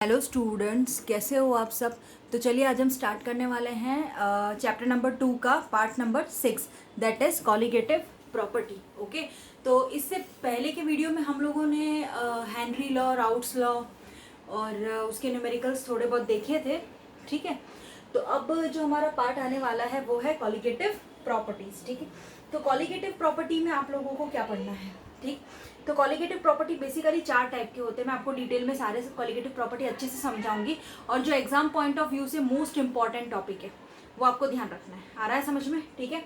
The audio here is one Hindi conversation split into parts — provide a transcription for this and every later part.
हेलो स्टूडेंट्स, कैसे हो आप सब। तो चलिए आज हम स्टार्ट करने वाले हैं चैप्टर नंबर 2 का part number 6, that is colligative property. Okay, तो इससे पहले के वीडियो में हम लोगों ने हेनरी लॉ, राउट्स लॉ और उसके न्यूमेरिकल्स थोड़े बहुत देखे थे। ठीक है, तो अब जो हमारा पार्ट आने वाला है वो है कॉलिगेटिव प्रॉपर्टीज। ठीक है, तो कॉलिगेटिव प्रॉपर्टी में आप लोगों को क्या पढ़ना है। ठीक, तो कॉलिगेटिव प्रॉपर्टी बेसिकली 4 टाइप के होते हैं। मैं आपको डिटेल में सारे कॉलिगेटिव प्रॉपर्टी अच्छे से समझाऊंगी, और जो एग्जाम पॉइंट ऑफ व्यू से मोस्ट इंपॉर्टेंट टॉपिक है वो आपको ध्यान रखना है। आ रहा है समझ में? ठीक है,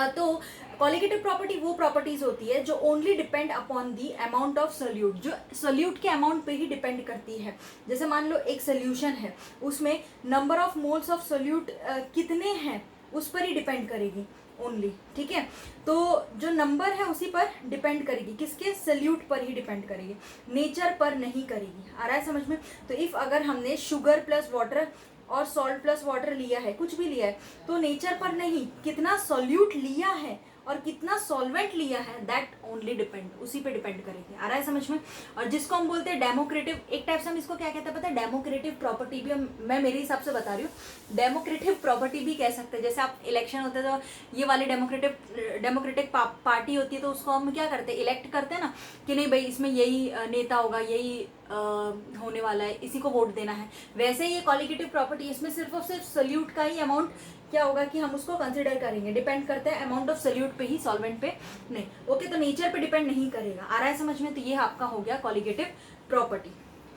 तो कॉलिगेटिव प्रॉपर्टी वो प्रॉपर्टीज होती है जो only depend upon the amount of solute, जो सोल्यूट के अमाउंट पे ही डिपेंड करती है। जैसे मान लो एक सोल्यूशन है, उसमें number of moles of solute कितने हैं उस पर ही डिपेंड करेगी ओनली। ठीक है, तो जो नंबर है उसी पर डिपेंड करेगी, किसके? सोल्यूट पर ही डिपेंड करेगी, नेचर पर नहीं करेगी। आ रहा है समझ में? तो इफ अगर हमने शुगर प्लस वाटर और सॉल्ट प्लस वाटर लिया है, कुछ भी लिया है, तो नेचर पर नहीं, कितना सोल्यूट लिया है और कितना सॉल्वेंट लिया है, दैट ओनली डिपेंड, उसी पे डिपेंड करेगी। आ रहा है समझ में? और जिसको हम बोलते हैं डेमोक्रेटिव, एक टाइप से हम इसको क्या कहते हैं पता है? डेमोक्रेटिव प्रॉपर्टी भी मैं मेरे हिसाब से बता रही हूँ, डेमोक्रेटिव प्रॉपर्टी भी कह सकते हैं। जैसे आप इलेक्शन होते हैं तो ये वाली डेमोक्रेटिक पार्टी होती है, तो उसको हम क्या करते हैं? इलेक्ट करते हैं ना, कि नहीं भाई इसमें यही नेता होगा, यही होने वाला है, इसी को वोट देना है। वैसे ये कॉलिगेटिव प्रॉपर्टी, इसमें सिर्फ और सिर्फ सोल्यूट का ही अमाउंट क्या होगा कि हम उसको कंसिडर करेंगे, डिपेंड करते हैं अमाउंट ऑफ सोल्यूट पे ही, सॉल्वेंट पे नहीं। ओके, तो नेचर पे डिपेंड नहीं करेगा। आ रहा है समझ में? तो ये आपका हो गया कॉलिगेटिव प्रॉपर्टी।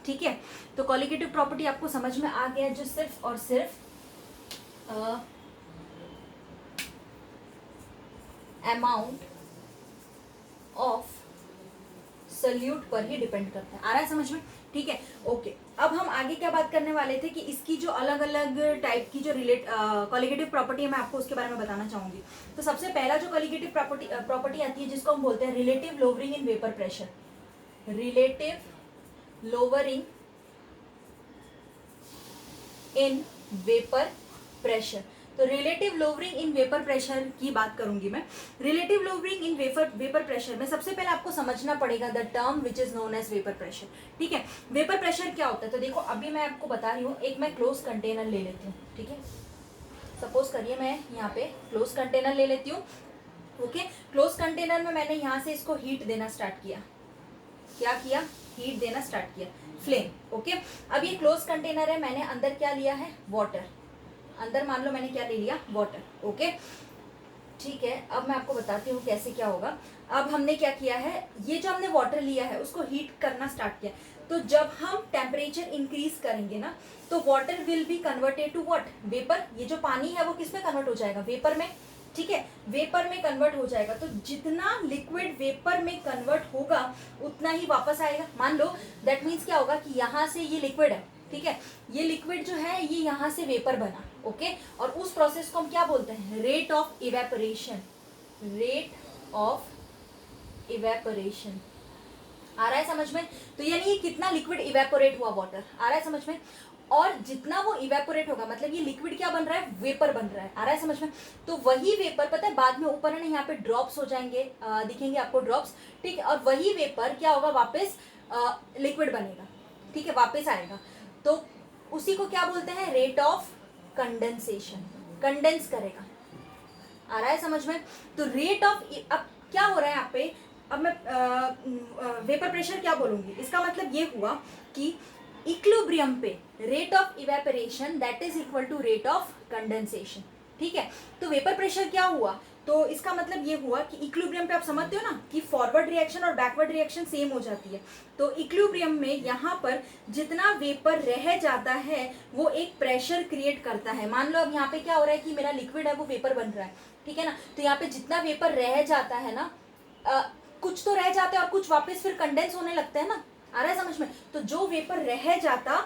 ठीक है, तो कॉलिगेटिव प्रॉपर्टी आपको समझ में आ गया, जो सिर्फ और सिर्फ अमाउंट ऑफ सोल्यूट पर ही डिपेंड करता है। आ रहा है समझ में? ठीक है, ओके। अब हम आगे क्या बात करने वाले थे कि इसकी जो अलग अलग टाइप की जो कॉलिगेटिव प्रॉपर्टी है, मैं आपको उसके बारे में बताना चाहूंगी। तो सबसे पहला जो कॉलिगेटिव प्रॉपर्टी आती है, जिसको हम बोलते हैं relative lowering in vapour pressure. Relative lowering in vapour pressure. तो relative lowering in vapour pressure की बात करूंगी मैं। Relative lowering in vapour pressure में सबसे पहले आपको समझना पड़ेगा the term which is known as vapour pressure. ठीक है, वेपर प्रेशर क्या होता है? तो देखो अभी मैं आपको बता रही हूँ, एक मैं क्लोज कंटेनर ले लेती हूँ। ठीक है, सपोज करिए मैं यहाँ पे क्लोज कंटेनर ले लेती हूँ। ओके, क्लोज कंटेनर में मैंने यहाँ से इसको हीट देना स्टार्ट किया। क्या किया? हीट देना स्टार्ट किया, फ्लेम। ओके, अब ये क्लोज कंटेनर है, मैंने अंदर क्या लिया है? वाटर। अंदर मान लो मैंने क्या ले लिया? वाटर। ओके, ठीक है, अब मैं आपको बताती हूँ कैसे क्या होगा। अब हमने क्या किया है, ये जो हमने वाटर लिया है उसको हीट करना स्टार्ट किया। तो जब हम टेम्परेचर इंक्रीज करेंगे ना, तो water will be converted to what? Vapour. ये जो पानी है वो किस में कन्वर्ट हो जाएगा? वेपर में। ठीक है, वेपर में कन्वर्ट हो जाएगा। तो जितना लिक्विड वेपर में कन्वर्ट होगा उतना ही वापस आएगा। मान लो दैट मीन्स क्या होगा कि यहाँ से ये लिक्विड है, ठीक है, ये लिक्विड जो है ये यहाँ से वेपर बना। ओके, और उस प्रोसेस को हम क्या बोलते हैं? Rate of evaporation. Rate of evaporation. आ रहा है समझ में? तो यानी ये कितना लिक्विड इवेपोरेट हुआ? वाटर। आ रहा है समझ में? और जितना वो इवेपोरेट होगा, मतलब ये लिक्विड क्या बन रहा है? वेपर बन रहा है। आ रहा है समझ में? तो वही वेपर पता है बाद में ऊपर है ना, यहाँ पे ड्रॉप्स हो जाएंगे, दिखेंगे आपको ड्रॉप्स। ठीक है, और वही वेपर क्या होगा? वापस लिक्विड बनेगा। ठीक है, वापस आएगा। तो उसी को क्या बोलते हैं? Rate of condensation. कंडेंस करेगा। आ रहा है समझ में? तो रेट ऑफ, अब क्या हो रहा है यहाँ पे? अब मैं वेपर प्रेशर क्या बोलूंगी? इसका मतलब ये हुआ कि इक्विलिब्रियम पे rate of evaporation that is equal to rate of condensation. ठीक है, तो वेपर प्रेशर क्या हुआ? तो इसका मतलब ये हुआ कि इक्विलिब्रियम पे आप समझते हो ना कि फॉरवर्ड रिएक्शन और बैकवर्ड रिएक्शन सेम हो जाती है। तो इक्विलिब्रियम में यहाँ पर जितना वेपर रह जाता है वो एक प्रेशर क्रिएट करता है। मान लो अब यहाँ पे क्या हो रहा है कि मेरा लिक्विड है वो वेपर बन रहा है, ठीक है ना, तो यहाँ पे जितना वेपर रह जाता है ना, कुछ तो रह जाता है और कुछ वापस फिर कंडेंस होने लगता है ना। आ रहा है समझ में? तो जो वेपर रह जाता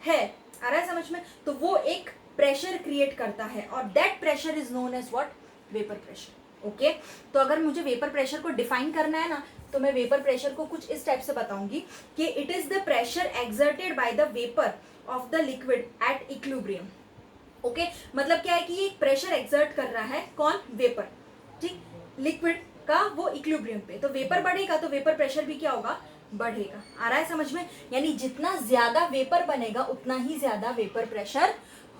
है, आ रहा है समझ में, तो वो एक प्रेशर क्रिएट करता है, और that pressure is known as what? Vapour pressure. Okay, तो अगर मुझे वेपर प्रेशर को डिफाइन करना है ना, तो मैं वेपर प्रेशर को कुछ इस टाइप से बताऊंगी कि it is the pressure exerted by the vapour of the liquid at equilibrium. Okay, मतलब क्या है कि ये प्रेशर एक्सर्ट कर रहा है, कौन? वेपर। ठीक, लिक्विड का वो इक्विलिब्रियम पे। तो वेपर बढ़ेगा तो वेपर प्रेशर भी क्या होगा? बढ़ेगा। आ रहा है समझ में? यानी जितना ज्यादा वेपर बनेगा उतना ही ज्यादा वेपर प्रेशर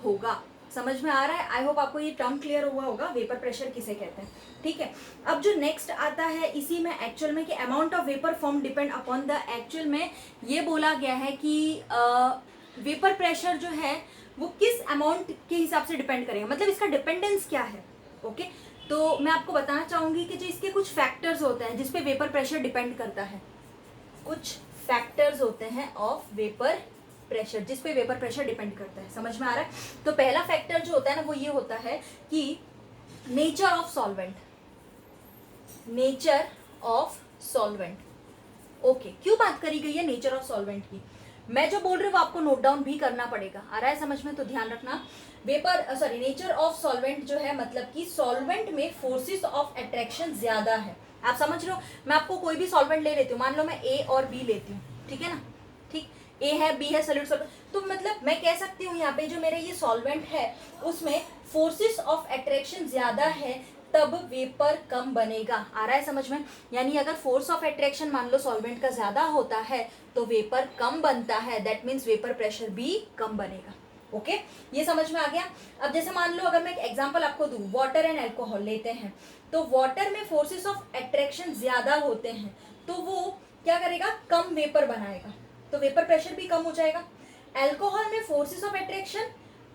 होगा। समझ में आ रहा है? आई होप आपको ये टर्म क्लियर हुआ होगा, वेपर प्रेशर किसे कहते हैं। ठीक है, अब जो नेक्स्ट आता है इसी में एक्चुअल में कि amount of vapour form depend upon the, actual में ये बोला गया है कि वेपर प्रेशर जो है वो किस अमाउंट के हिसाब से डिपेंड करेगा, मतलब इसका डिपेंडेंस क्या है। ओके, तो मैं आपको बताना चाहूंगी कि जो इसके कुछ फैक्टर्स होते हैं जिसपे वेपर प्रेशर डिपेंड करता है, कुछ फैक्टर्स होते हैं ऑफ वेपर प्रेशर जिस पे वेपर प्रेशर डिपेंड करता है। समझ में आ रहा है? तो पहला फैक्टर जो होता है ना वो ये होता है कि nature of solvent, nature of solvent. Okay, क्यों बात करी गई है नेचर ऑफ सॉल्वेंट की? मैं जो बोल रही हूँ वो आपको नोट डाउन भी करना पड़ेगा। आ रहा है समझ में? तो ध्यान रखना, नेचर ऑफ सॉल्वेंट जो है मतलब कि सॉल्वेंट में फोर्सेस ऑफ अट्रैक्शन ज्यादा है। आप समझ रहे हो? मैं आपको कोई भी सॉल्वेंट ले लेती हूँ, मान लो मैं ए और बी लेती हूँ, ठीक है ना? ठीक, ए है, बी है, सॉल्यूट सॉल्वेंट, तो मतलब मैं कह सकती हूँ यहाँ पे जो मेरा ये सॉल्वेंट है उसमें फोर्सेस ऑफ अट्रैक्शन ज्यादा है, तब वेपर कम बनेगा। आ रहा है समझ में? यानी अगर फोर्स ऑफ अट्रैक्शन मान लो सॉल्वेंट का ज्यादा होता है तो वेपर कम बनता है, दैट मीन्स वेपर प्रेशर भी कम बनेगा। ओके, ये समझ में आ गया? अब जैसे मान लो अगर मैं एक एग्जांपल आपको दूं, वाटर एंड अल्कोहल लेते हैं, तो वाटर में फोर्सेस ऑफ अट्रैक्शन ज्यादा होते हैं तो वो क्या करेगा, कम वेपर बनाएगा, तो वेपर प्रेशर भी कम हो जाएगा। अल्कोहल में फोर्सेस ऑफ अट्रैक्शन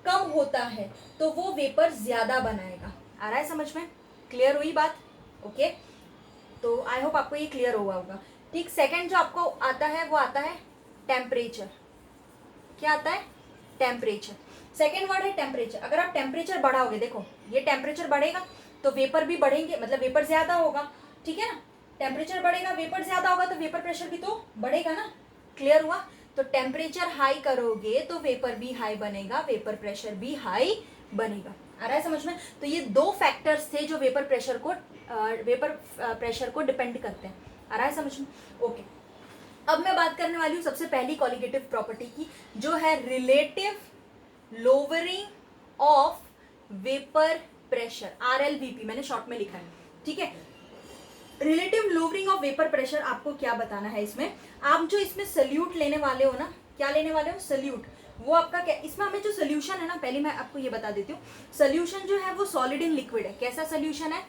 कम होता है तो वो वेपर ज्यादा बनाएगा। आ रहा है समझ में? क्लियर हुई बात? ओके, तो आई होप आपको ये क्लियर हुआ होगा। ठीक, सेकंड जो आपको आता है वो आता है टेम्परेचर। क्या आता है? टेम्परेचर। सेकंड वर्ड है टेम्परेचर। अगर आप टेम्परेचर बढ़ाओगे, देखो ये टेम्परेचर बढ़ेगा तो वेपर भी बढ़ेंगे, मतलब वेपर ज्यादा होगा, ठीक है ना? टेम्परेचर बढ़ेगा, वेपर ज्यादा होगा तो वेपर प्रेशर भी तो बढ़ेगा ना। क्लियर हुआ? तो टेम्परेचर हाई करोगे तो वेपर भी हाई बनेगा, वेपर प्रेशर भी हाई बनेगा। आ रहा है समझ में? तो ये दो फैक्टर्स थे जो वेपर प्रेशर को डिपेंड करते हैं। आ रहा है समझ में? ओके, अब मैं बात करने वाली हूँ सबसे पहली क्वालिटेटिव प्रॉपर्टी की, जो है relative lowering of vapour pressure, RLVP मैंने शॉर्ट में लिखा है, ठीक है। Relative lowering of vapour pressure आपको क्या बताना है इसमें? आप जो इसमें सल्यूट लेने वाले हो ना, क्या लेने वाले हो? सल्यूट। वो आपका क्या, इसमें हमें जो सोल्यूशन है ना, पहले मैं आपको ये बता देती हूँ, सोल्यूशन जो है वो सॉलिड इन लिक्विड है। कैसा सोल्यूशन है?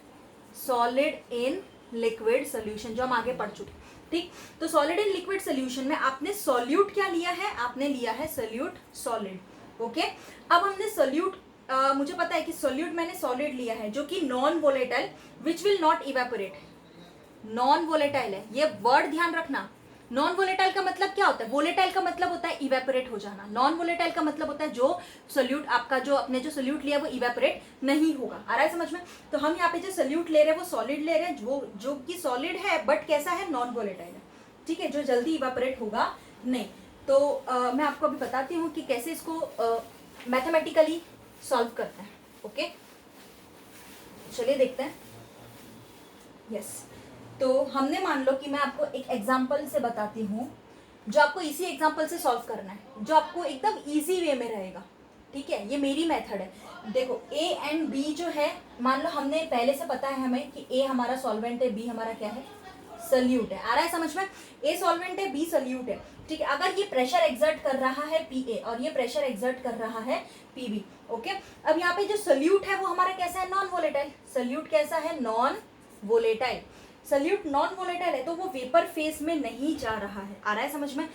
सॉलिड इन लिक्विड सोल्यूशन, जो हम आगे पढ़ चुके। ठीक, तो सॉलिड इन लिक्विड सोल्यूशन में आपने सॉल्यूट क्या लिया है? आपने लिया है सॉल्यूट सॉलिड। ओके, अब हमने सॉल्यूट, मुझे पता है कि सॉल्यूट मैंने सॉलिड लिया है जो कि non volatile, which will not evaporate. Non volatile है, ये वर्ड ध्यान रखना। नॉन वोलेटाइल का मतलब क्या होता है? वोलेटाइल का मतलब होता है इवेपोरेट हो जाना, नॉन वोलेटाइल का मतलब होता है जो सोल्यूट आपका, जो अपने जो सोल्यूट लिया वो इवेपोरेट नहीं होगा। आ रहा है समझ में? तो हम यहाँ पे जो सोल्यूट ले रहे हैं वो सॉलिड ले रहे हैं, जो कि सॉलिड है बट कैसा है? नॉन वोलेटाइल है, ठीक है, जो जल्दी इवेपोरेट होगा नहीं। तो मैं आपको अभी बताती हूँ कि कैसे इसको मैथमेटिकली सॉल्व करते हैं। ओके, चलिए देखते हैं। यस, तो हमने मान लो कि मैं आपको एक एग्जाम्पल से बताती हूँ, जो आपको इसी एग्जाम्पल से सॉल्व करना है, जो आपको एकदम इजी वे में रहेगा, ठीक है। ये मेरी मेथड है। देखो ए एंड बी जो है, मान लो हमने पहले से पता है हमें कि ए हमारा सॉल्वेंट है, बी हमारा क्या है? सल्यूट है। आ रहा है समझ में? ए सॉल्वेंट है, बी सल्यूट है, ठीक है। अगर ये प्रेशर एक्सर्ट कर रहा है पी और ये प्रेशर एक्सर्ट कर रहा है पी। ओके, अब यहाँ पे जो सल्यूट है वो हमारा कैसा है? Non volatile. सल्यूट कैसा है? Non volatile. Solute non volatile है तो वो वेपर फेज में नहीं जा रहा है। आ रहा है समझ में?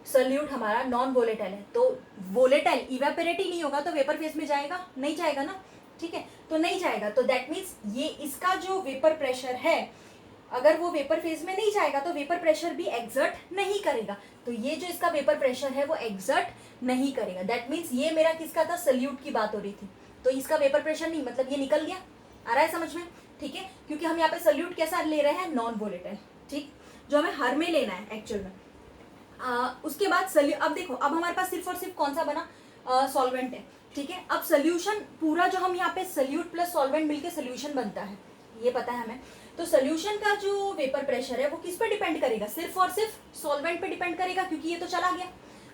सल्यूट हमारा नॉन वोलेटाइल है तो वोलेटाइल इवेपोरेट ही नहीं होगा तो वेपर फेज में जाएगा? नहीं जाएगा ना, ठीक है, तो नहीं जाएगा। तो दैट मीन्स ये इसका जो वेपर प्रेशर है, अगर वो वेपर फेज में नहीं जाएगा तो वेपर प्रेशर भी एक्सर्ट नहीं करेगा, तो ये जो इसका वेपर प्रेशर है वो एक्सर्ट नहीं करेगा। दैट मीन्स ये मेरा किसका था? सल्यूट की बात हो रही थी, तो इसका वेपर प्रेशर नहीं, मतलब ये निकल गया। आ रहा है समझ में? ठीक है, क्योंकि हम यहाँ पे सल्यूट कैसा ले रहे हैं? नॉन वोलेटाइल, ठीक, जो हमें हर में लेना है एक्चुअल में। उसके बाद अब देखो, अब हमारे पास सिर्फ और सिर्फ कौन सा बना? सॉल्वेंट है, ठीक है। अब सोल्यूशन पूरा जो हम यहाँ पे सल्यूट प्लस सॉल्वेंट मिलके सोल्यूशन बनता है, ये पता है हमें। तो सोल्यूशन का जो वेपर प्रेशर है वो किस पे डिपेंड करेगा? सिर्फ और सिर्फ सॉल्वेंट पे डिपेंड करेगा, क्योंकि ये तो चला गया,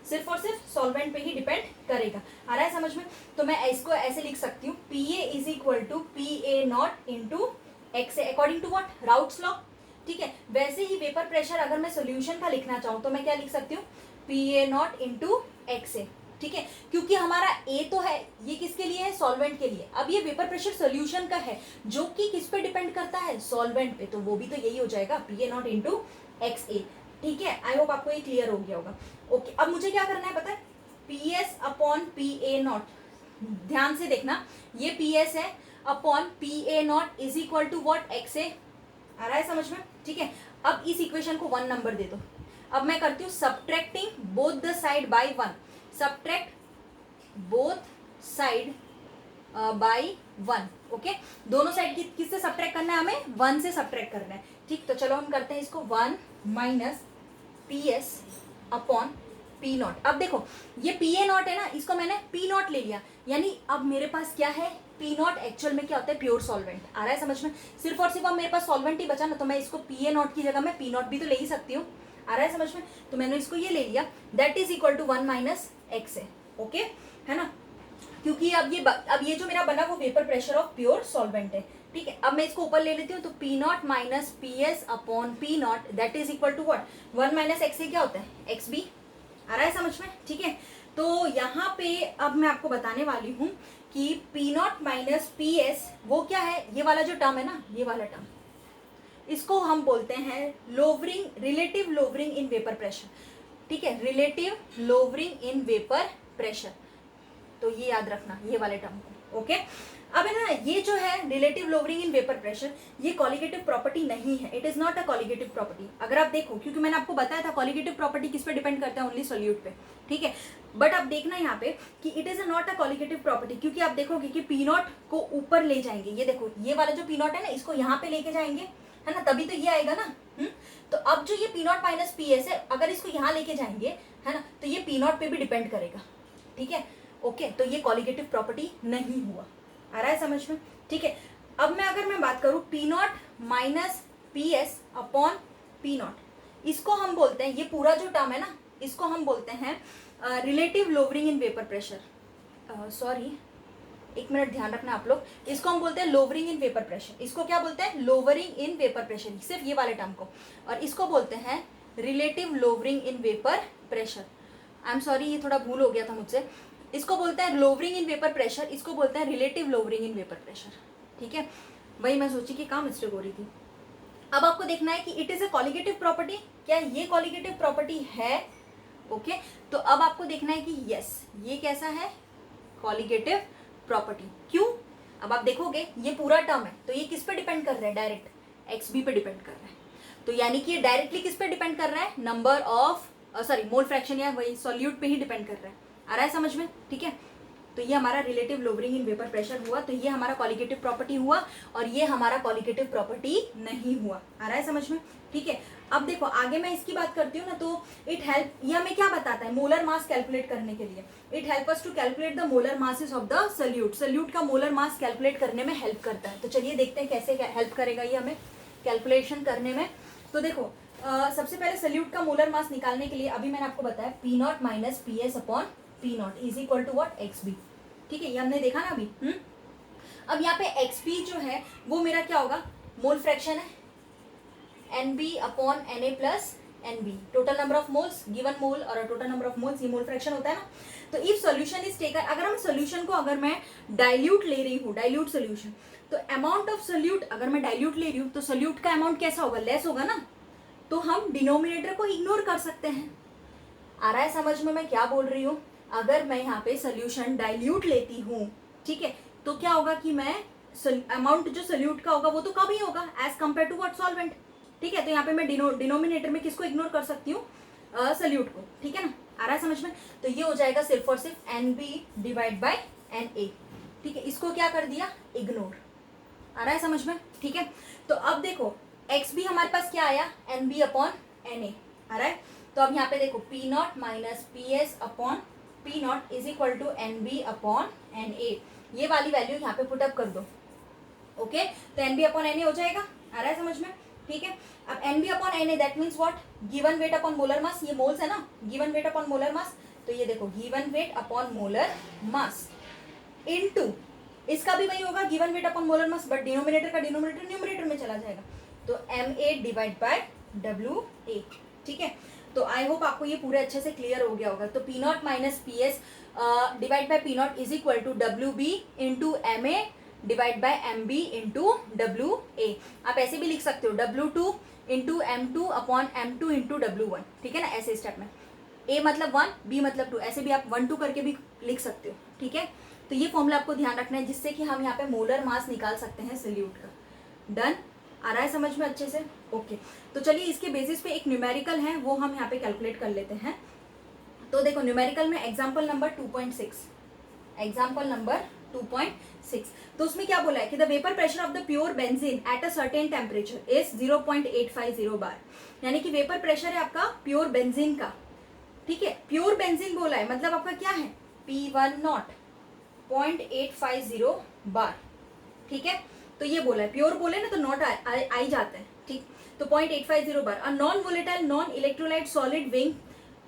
सिर्फ और सिर्फ सॉल्वेंट पे ही डिपेंड करेगा। आ रहा है समझ में? तो मैं इसको ऐसे लिख सकती हूँ, PA is equal to PA naught into XA, according to what? Raoult's law. ठीक है, वैसे ही वेपर प्रेशर अगर मैं सोल्यूशन का लिखना चाहूँ तो मैं क्या लिख सकती हूँ, PA0 इंटू XA, ठीक है, क्योंकि हमारा A तो है, ये किसके लिए है, सॉल्वेंट के लिए। अब ये वेपर प्रेशर सोल्यूशन का है जो कि किस पे डिपेंड करता है, सॉल्वेंट पे, तो वो भी तो यही हो जाएगा PA0 इंटू XA, ठीक है। आई होप आपको ये क्लियर हो गया होगा। ओके, अब मुझे क्या करना है पता है, PS अपॉन PA0, ध्यान से देखना, ये PS है upon PA0 is equal to what, XA, आ रहा है समझ में, ठीक है। अब इस इक्वेशन को 1 नंबर दे दो। अब मैं करती हूँ subtracting both the side by 1, subtract both side by 1, okay. दोनों साइड किससे सब्ट्रैक्ट करना है, हमें 1 से सब्ट्रैक्ट करना है, ठीक। तो चलो हम करते हैं इसको, 1 माइनस PS अपॉन P0। अब देखो ये PA0 है ना, इसको मैंने P0 ले लिया, यानी अब मेरे पास क्या है, P0 एक्चुअल में क्या होता है, प्योर सॉल्वेंट। आ रहा है समझ में, सिर्फ और सिर्फ अब मेरे पास सॉल्वेंट ही बचा ना, तो मैं इसको PA0 की जगह मैं P0 भी तो ले ही सकती हूँ। आ रहा है समझ में, तो मैंने इसको ये ले लिया, that is equal to 1 minus XA, okay, है ना, क्योंकि अब ये जो मेरा बना वो vapour pressure of pure solvent है, ठीक है। अब मैं इसको ऊपर ले लेती हूँ, तो P0 minus PS upon P0 that is equal to what, 1 minus XA क्या होता है, XB। आ रहा है समझ में, ठीक है। तो यहाँ पे अब मैं आपको बताने वाली हूँ कि P0 माइनस PS वो क्या है, ये वाला जो टर्म है ना, ये वाला टर्म, इसको हम बोलते हैं lowering, relative lowering in vapour pressure, ठीक है, relative lowering in vapour pressure, तो ये याद रखना ये वाले टर्म को, ओके। अब है ना, ये जो है relative lowering in vapour pressure, ये कॉलिगेटिव प्रॉपर्टी नहीं है, it is not a colligative property. अगर आप देखो, क्योंकि मैंने आपको बताया था कॉलिगेटिव प्रॉपर्टी किस पे डिपेंड करता है, ओनली सोल्यूट पे, ठीक है। बट अब देखना यहाँ पे कि it is not a colligative property, क्योंकि आप देखोगे कि P0 को ऊपर ले जाएंगे, ये देखो ये वाला जो P0 है ना, इसको यहाँ पे लेके जाएंगे, है ना, तभी तो ये आएगा ना। तो अब जो ये P0 माइनस PS है, अगर इसको यहाँ लेके जाएंगे, है ना, तो ये P0 पे भी डिपेंड करेगा, ठीक है, ओके। तो ये कॉलिगेटिव प्रॉपर्टी नहीं हुआ। आ रहा है समझ में, ठीक है। अब अगर मैं बात करूं P0 minus PS upon P0, इसको हम बोलते हैं, ये पूरा जो टर्म है ना, इसको हम बोलते हैं relative lowering in vapour pressure. Sorry, एक मिनट ध्यान रखना आप लोग, इसको हम बोलते हैं लोवरिंग इन वेपर प्रेशर। इसको क्या बोलते हैं, लोवरिंग इन वेपर प्रेशर, सिर्फ ये वाले टर्म को। और इसको बोलते हैं relative lowering in vapour pressure. I am sorry, ये थोड़ा भूल हो गया था मुझसे। इसको बोलते हैं लोवरिंग इन वेपर प्रेशर, इसको बोलते हैं relative lowering in vapour pressure, ठीक है। वही मैं सोची कि कहाँ मिस्टेक हो रही थी। अब आपको देखना है कि it is a colligative property, क्या ये कॉलिगेटिव प्रॉपर्टी है, ओके। तो अब आपको देखना है कि यस, ये कैसा है, कॉलिगेटिव प्रॉपर्टी। क्यों, अब आप देखोगे ये पूरा टर्म है, तो ये किस पे डिपेंड कर रहा है, डायरेक्ट XB पे डिपेंड कर रहा है। तो यानी कि ये डायरेक्टली किस पे डिपेंड कर रहा है, number of sorry mole fraction या वही सॉल्यूट पे ही डिपेंड कर रहा है। आ रहा है समझ में, ठीक है। तो ये हमारा relative lowering in vapour pressure हुआ, तो ये हमारा कॉलिगेटिव प्रॉपर्टी हुआ, और ये हमारा कॉलिगेटिव प्रॉपर्टी नहीं हुआ। आ रहा है समझ में, ठीक है। अब देखो आगे मैं इसकी बात करती हूँ ना, तो इट हेल्प, ये हमें क्या बताता है, मोलर मास कैलकुलेट करने के लिए। It help us to calculate the molar masses of the solute, solute का मोलर मास कैलकुलेट करने में हेल्प करता है। तो चलिए देखते हैं कैसे हेल्प करेगा ये हमें कैलकुलेशन करने में। तो देखो सबसे पहले सोल्यूट का मोलर मास निकालने के लिए अभी मैंने आपको बताया P0 minus PS upon P0 is equal to what, XB, ठीक है, ये हमने देखा ना अभी। अब यहाँ पे XB जो है वो मेरा क्या होगा, मोल फ्रैक्शन है, NB upon Na plus NB, total number of moles given mole और टोटल नंबर ऑफ मोल्स, ये मोल फ्रैक्शन होता है ना। तो इफ सोल्यूशन इज टेकन, अगर हम सोल्यूशन को अगर मैं डाइल्यूट ले रही हूँ, डाइल्यूट सोल्यूशन, तो अमाउंट ऑफ सोल्यूट अगर मैं डाइल्यूट ले रही हूँ तो सोल्यूट का अमाउंट कैसा होगा, लेस होगा ना, तो हम डिनोमिनेटर को इग्नोर कर सकते हैं। आ रहा है समझ में मैं क्या बोल रही हूँ, अगर मैं यहाँ पे सोल्यूशन डाइल्यूट लेती हूँ, ठीक है, तो क्या होगा कि मैं अमाउंट जो सोल्यूट का होगा वो तो कम ही होगा as compare to what, solvent, ठीक है। तो यहाँ पे मैं डिनोमिनेटर में किसको इग्नोर कर सकती हूँ, सोल्यूट को, ठीक है ना। आ रहा है समझ में, तो ये हो जाएगा सिर्फ और सिर्फ NB डिवाइड बाई Na, ठीक है, इसको क्या कर दिया, इग्नोर। आ रहा है समझ में, ठीक है। तो अब देखो XB हमारे पास क्या आया, NB अपॉन Na, आ रहा है। तो अब यहाँ पे देखो P0 minus PS upon P0 is equal to NB upon Na, ये वाली वैल्यू यहाँ पे पुटअप कर दो, ओके। तो NB अपॉन Na हो जाएगा। आ रहा है समझ में, ठीक है। अब NB upon Na that means what, given weight upon molar mass, ये मोल्स है ना, given weight upon molar mass, तो ये देखो given weight upon molar mass into, इसका भी वही होगा given weight upon molar mass, but denominator का डिनोमिनेटर न्यूमरेटर में चला जाएगा, तो ma डिवाइड बाय WA, ठीक है। तो आई होप आपको ये पूरे अच्छे से क्लियर हो गया होगा। तो P naught minus P S divide by P naught is equal to WB into MA divide by MB into WA। आप ऐसे भी लिख सकते हो W2 into M2 upon M2 into W1, ठीक है ना, ऐसे स्टेप में। A मतलब 1, B मतलब 2, ऐसे भी आप 1 2 करके भी लिख सकते हो, ठीक है। तो ये फॉर्मूला आपको ध्यान रखना है, जिससे कि हम यहाँ पे मोलर मास निकाल सकते हैं सल्यूट का। डन, आ रहा है समझ में अच्छे से? ओके। तो चलिए इसके बेसिस पे एक न्यूमेरिकल है, वो हम यहाँ पे कैलकुलेट कर लेते हैं। तो देखो न्यूमेरिकल में एग्जाम्पल नंबर 2.6, एग्जाम्पल नंबर 2.6, तो उसमें क्या बोला है कि the vapour pressure of the pure benzene at a certain temperature is 0.850 बार। यानी कि वेपर प्रेशर है आपका प्योर बेंजीन का, ठीक है। प्योर बेंजीन बोला है, मतलब आपका क्या है P1 नॉट 0.850 बार, ठीक है। तो ये बोला है, प्योर बोले ना तो नॉट आ ही जाता है, ठीक। तो 0.850 बार। और non volatile non electrolyte solid विंग,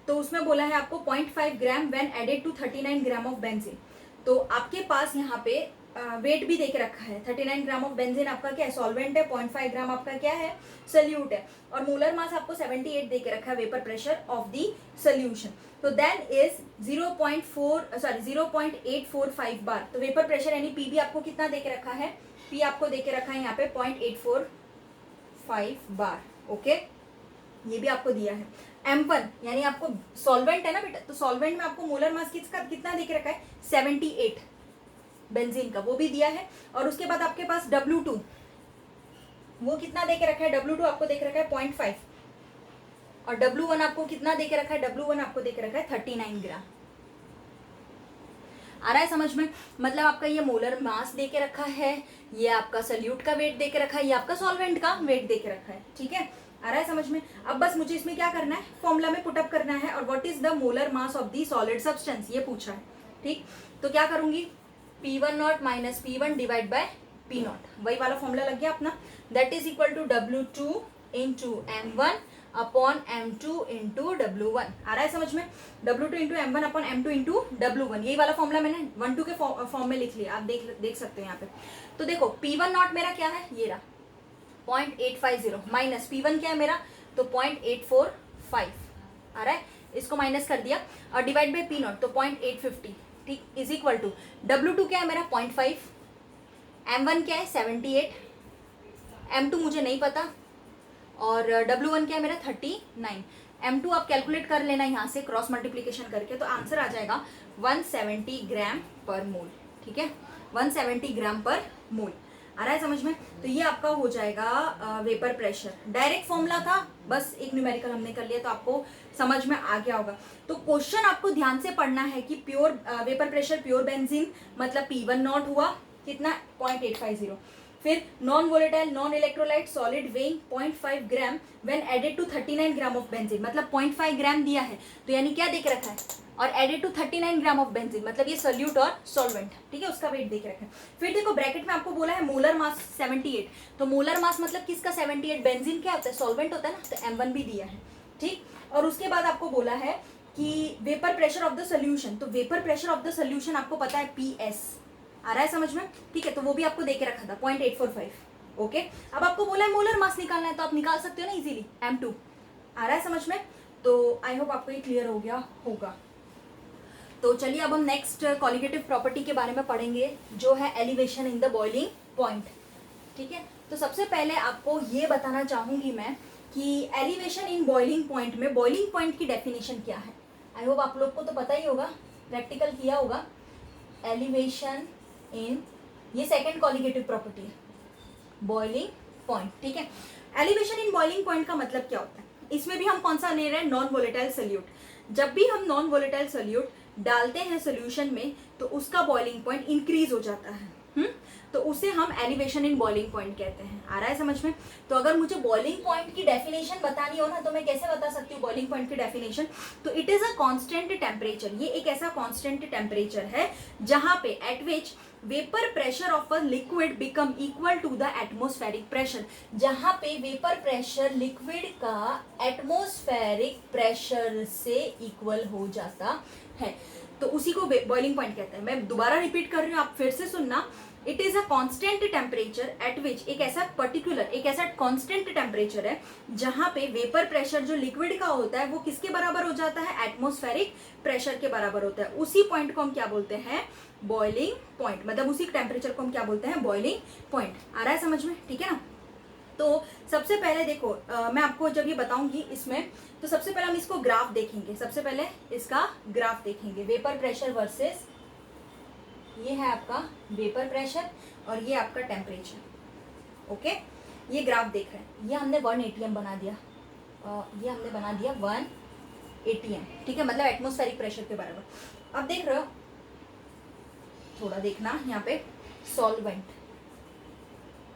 तो उसमें बोला है आपको 0.5 gram when added to 39 gram of benzene. तो आपके पास यहाँ पे वेट भी देके रखा है। 39 ग्राम ऑफ बेंजीन आपका क्या है, सॉल्वेंट है। 0.5 ग्राम आपका क्या है, सोल्यूट है। और मोलर मास आपको 78 देके रखा है, vapour pressure of the solution. तो देन इज 0.845 बार। तो वेपर प्रेशर यानी पी भी आपको कितना देके रखा है, पी आपको देके रखा है यहाँ पे 0.845 बार, ओके। ये भी आपको दिया है। M1 यानी आपको सॉल्वेंट है ना बेटा, तो सॉल्वेंट में आपको मोलर मास किसका कितना देके रखा है, 78 बेंजीन का, वो भी दिया है। और उसके बाद आपके पास W2, वो कितना देके रखा है, W2 आपको देके रखा है 0.5। और W1 आपको कितना देके रखा है, W1 आपको देके रखा है 39 ग्राम। आ रहा है समझ में? मतलब आपका ये मोलर मास देके रखा है, ये आपका सल्यूट का वेट देके रखा है, ये आपका सॉल्वेंट का वेट देके रखा है, ठीक है। आ रहा है समझ में? अब बस मुझे इसमें क्या करना है, फॉर्मूला में पुटअप करना है। और what is the molar mass of the solid substance, ये पूछा है, ठीक। तो क्या करूंगी, P1 naught minus P1 divide by P naught, वही वाला फॉर्मूला लग गया अपना। That is equal to W2 into M1 upon M2 into W1। आ रहा है समझ में? W2 into M1 upon M2 into W1, यही वाला फॉर्मूला मैंने 1 2 के फॉर्म में लिख लिया, आप देख सकते हो यहाँ पे। तो देखो P1 नॉट मेरा क्या है, ये रहा 0.850 माइनस P1 क्या है मेरा, तो 0.845। आ रहा है, इसको माइनस कर दिया और डिवाइड बाय P नॉट, तो 0.850, ठीक, इज इक्वल टू W2 क्या है मेरा 0.5, M1 क्या है 78, M2 मुझे नहीं पता, और W1 क्या है मेरा 39। M2 आप कैलकुलेट कर लेना यहाँ से क्रॉस मल्टीप्लीकेशन करके, तो आंसर आ जाएगा 170 ग्राम पर मोल, ठीक है, 170 ग्राम पर मोल। आ रहा है समझ में? तो ये आपका हो जाएगा वेपर प्रेशर। डायरेक्ट फॉर्मूला था, बस एक न्यूमेरिकल हमने कर लिया, तो आपको समझ में आ गया होगा। तो क्वेश्चन आपको ध्यान से पढ़ना है कि pure vapour pressure pure benzene मतलब P1 नॉट हुआ कितना 0.850, फिर non volatile non electrolyte solid weighing 0.5 gram when added to 39 gram of benzene, मतलब 0.5 ग्राम दिया है, तो यानी क्या देख रखा है, और added to 39 gram of benzene, मतलब ये सोल्यूट और सॉल्वेंट, ठीक है, उसका वेट देख रखा है। फिर देखो ब्रैकेट में आपको बोला है मोलर मास 78, तो मोलर मास मतलब किसका 78, बेंजीन क्या होता है, सॉल्वेंट होता है ना, तो M1 भी दिया है, ठीक। और उसके बाद आपको बोला है कि vapour pressure of the solution, तो vapour pressure of the solution आपको पता है PS। आ रहा है समझ में? ठीक है, तो वो भी आपको देके रखा था 0.845, ओके। अब आपको बोला है मोलर मास निकालना है, तो आप निकाल सकते हो ना इजीली, M2। आ रहा है समझ में? तो आई होप आपको ये क्लियर हो गया होगा। तो चलिए अब हम नेक्स्ट क्वालिटेटिव प्रॉपर्टी के बारे में पढ़ेंगे, जो है elevation in the boiling point, ठीक है। तो सबसे पहले आपको ये बताना चाहूंगी मैं कि एलिवेशन इन बॉइलिंग पॉइंट में बॉइलिंग पॉइंट की डेफिनेशन क्या है। आई होप आप लोग को तो पता ही होगा, प्रैक्टिकल किया होगा। एलिवेशन इन, ये सेकंड क्वालिटेटिव प्रॉपर्टी है, बॉइलिंग पॉइंट, ठीक है। एलिवेशन इन बॉइलिंग पॉइंट का मतलब क्या होता है, इसमें भी हम कौन सा ले रहे हैं, नॉन वोलेटाइल सोल्यूट। जब भी हम नॉन वोलेटाइल सोल्यूट डालते हैं सोल्यूशन में, तो उसका बॉइलिंग पॉइंट इंक्रीज हो जाता है, तो उसे हम एलिवेशन इन बॉइलिंग पॉइंट कहते हैं। आ रहा है समझ में? तो अगर मुझे बॉइलिंग पॉइंट की डेफिनेशन बतानी हो ना, तो मैं कैसे बता सकती हूँ बॉइलिंग पॉइंट की डेफिनेशन, तो it is a constant temperature, ये एक ऐसा कांस्टेंट टेम्परेचर है जहां पे at which vapour pressure of a liquid become equal to the atmospheric pressure, जहां पे वेपर प्रेशर लिक्विड का एटमॉस्फेरिक प्रेशर से इक्वल हो जाता है। तो उसी को बॉइलिंग पॉइंट कहते हैं। मैं दोबारा रिपीट कर रही हूँ, आप फिर से सुनना। It is a constant temperature at विच, एक ऐसा कांस्टेंट टेम्परेचर है जहां पे वेपर प्रेशर जो लिक्विड का होता है वो किसके बराबर हो जाता है, एटमॉस्फेरिक प्रेशर के बराबर होता है। उसी पॉइंट को हम क्या बोलते हैं, बॉइलिंग पॉइंट, मतलब उसी टेम्परेचर को हम क्या बोलते हैं, बॉइलिंग पॉइंट। आ रहा है समझ में, ठीक है ना। तो सबसे पहले देखो मैं आपको जब ये बताऊंगी इसमें, तो सबसे पहले हम इसको ग्राफ देखेंगे। सबसे पहले इसका ग्राफ देखेंगे, वेपर प्रेशर वर्सेस, ये है आपका वेपर प्रेशर और ये आपका टेम्परेचर। ओके, ये ग्राफ देख रहे हैं, ये हमने 1 atm बना दिया, ये हमने बना दिया 1 atm, ठीक है, मतलब एटमॉस्फेरिक प्रेशर के बराबर। अब देख रहे हो, थोड़ा देखना यहाँ पे सॉल्वेंट।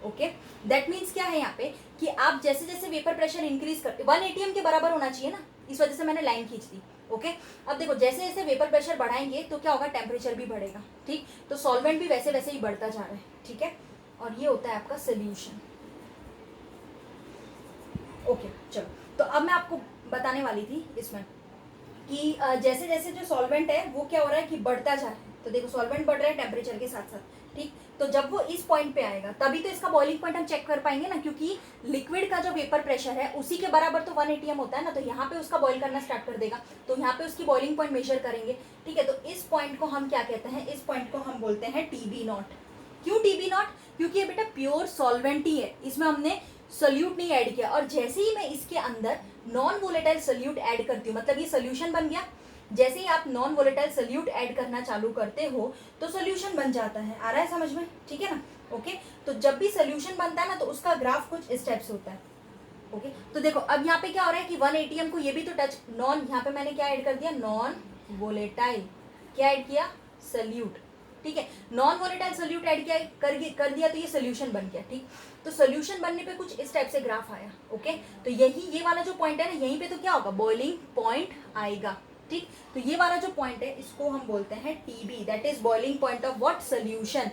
ओके, दैट मीन्स क्या है यहाँ पे कि आप जैसे जैसे वेपर प्रेशर इंक्रीज करते, 1 atm के बराबर होना चाहिए ना, इस वजह से मैंने लाइन खींच दी। ओके, अब देखो जैसे जैसे वेपर प्रेशर बढ़ाएंगे तो क्या होगा, टेम्परेचर भी बढ़ेगा, ठीक। तो सॉल्वेंट भी वैसे वैसे ही बढ़ता जा रहा है, ठीक है। और ये होता है आपका सोल्यूशन। ओके, चलो, तो अब मैं आपको बताने वाली थी इसमें कि जैसे जैसे जो सॉल्वेंट है वो क्या हो रहा है कि बढ़ता जा रहा है। तो देखो सॉल्वेंट बढ़ रहा है टेम्परेचर के साथ साथ, ठीक। तो जब वो इस पॉइंट पे आएगा तभी तो इसका बॉइलिंग पॉइंट हम चेक कर पाएंगे ना, क्योंकि लिक्विड का जो वेपर प्रेशर है उसी के बराबर तो 1 atm होता है ना। तो यहाँ पे उसका बॉइल करना स्टार्ट कर देगा, तो यहाँ पे उसकी बॉइलिंग पॉइंट मेजर करेंगे, ठीक है। तो इस पॉइंट को हम क्या कहते हैं, इस पॉइंट को हम बोलते हैं TB0। क्यों TB0, क्योंकि ये बेटा प्योर सॉल्वेंट ही है, इसमें हमने सोल्यूट नहीं ऐड किया। और जैसे ही मैं इसके अंदर नॉन वोलेटाइल सोल्यूट ऐड करती हूँ, मतलब ये सोल्यूशन बन गया। जैसे ही आप नॉन वोलेटाइल सोल्यूट ऐड करना चालू करते हो तो सोल्यूशन बन जाता है। आ रहा है समझ में, ठीक है ना। ओके, तो जब भी सोल्यूशन बनता है ना तो उसका ग्राफ कुछ स्टेप्स होता है। ओके, तो देखो अब यहाँ पे क्या हो रहा है कि 1 atm को ये भी तो टच, नॉन, यहाँ पे मैंने क्या ऐड कर दिया, नॉन वोलेटाइल, क्या ऐड किया, सोल्यूट, ठीक है। नॉन वोलेटाइल सोल्यूट ऐड किया, कर दिया, तो ये सोल्यूशन बन गया, ठीक। तो सोल्यूशन बनने पे कुछ इस टाइप से ग्राफ आया। ओके, तो यही ये वाला जो पॉइंट है ना, यहीं पे तो क्या होगा, बॉइलिंग पॉइंट आएगा, ठीक। तो ये वाला जो पॉइंट है इसको हम बोलते हैं TB, that is boiling point of what, solution.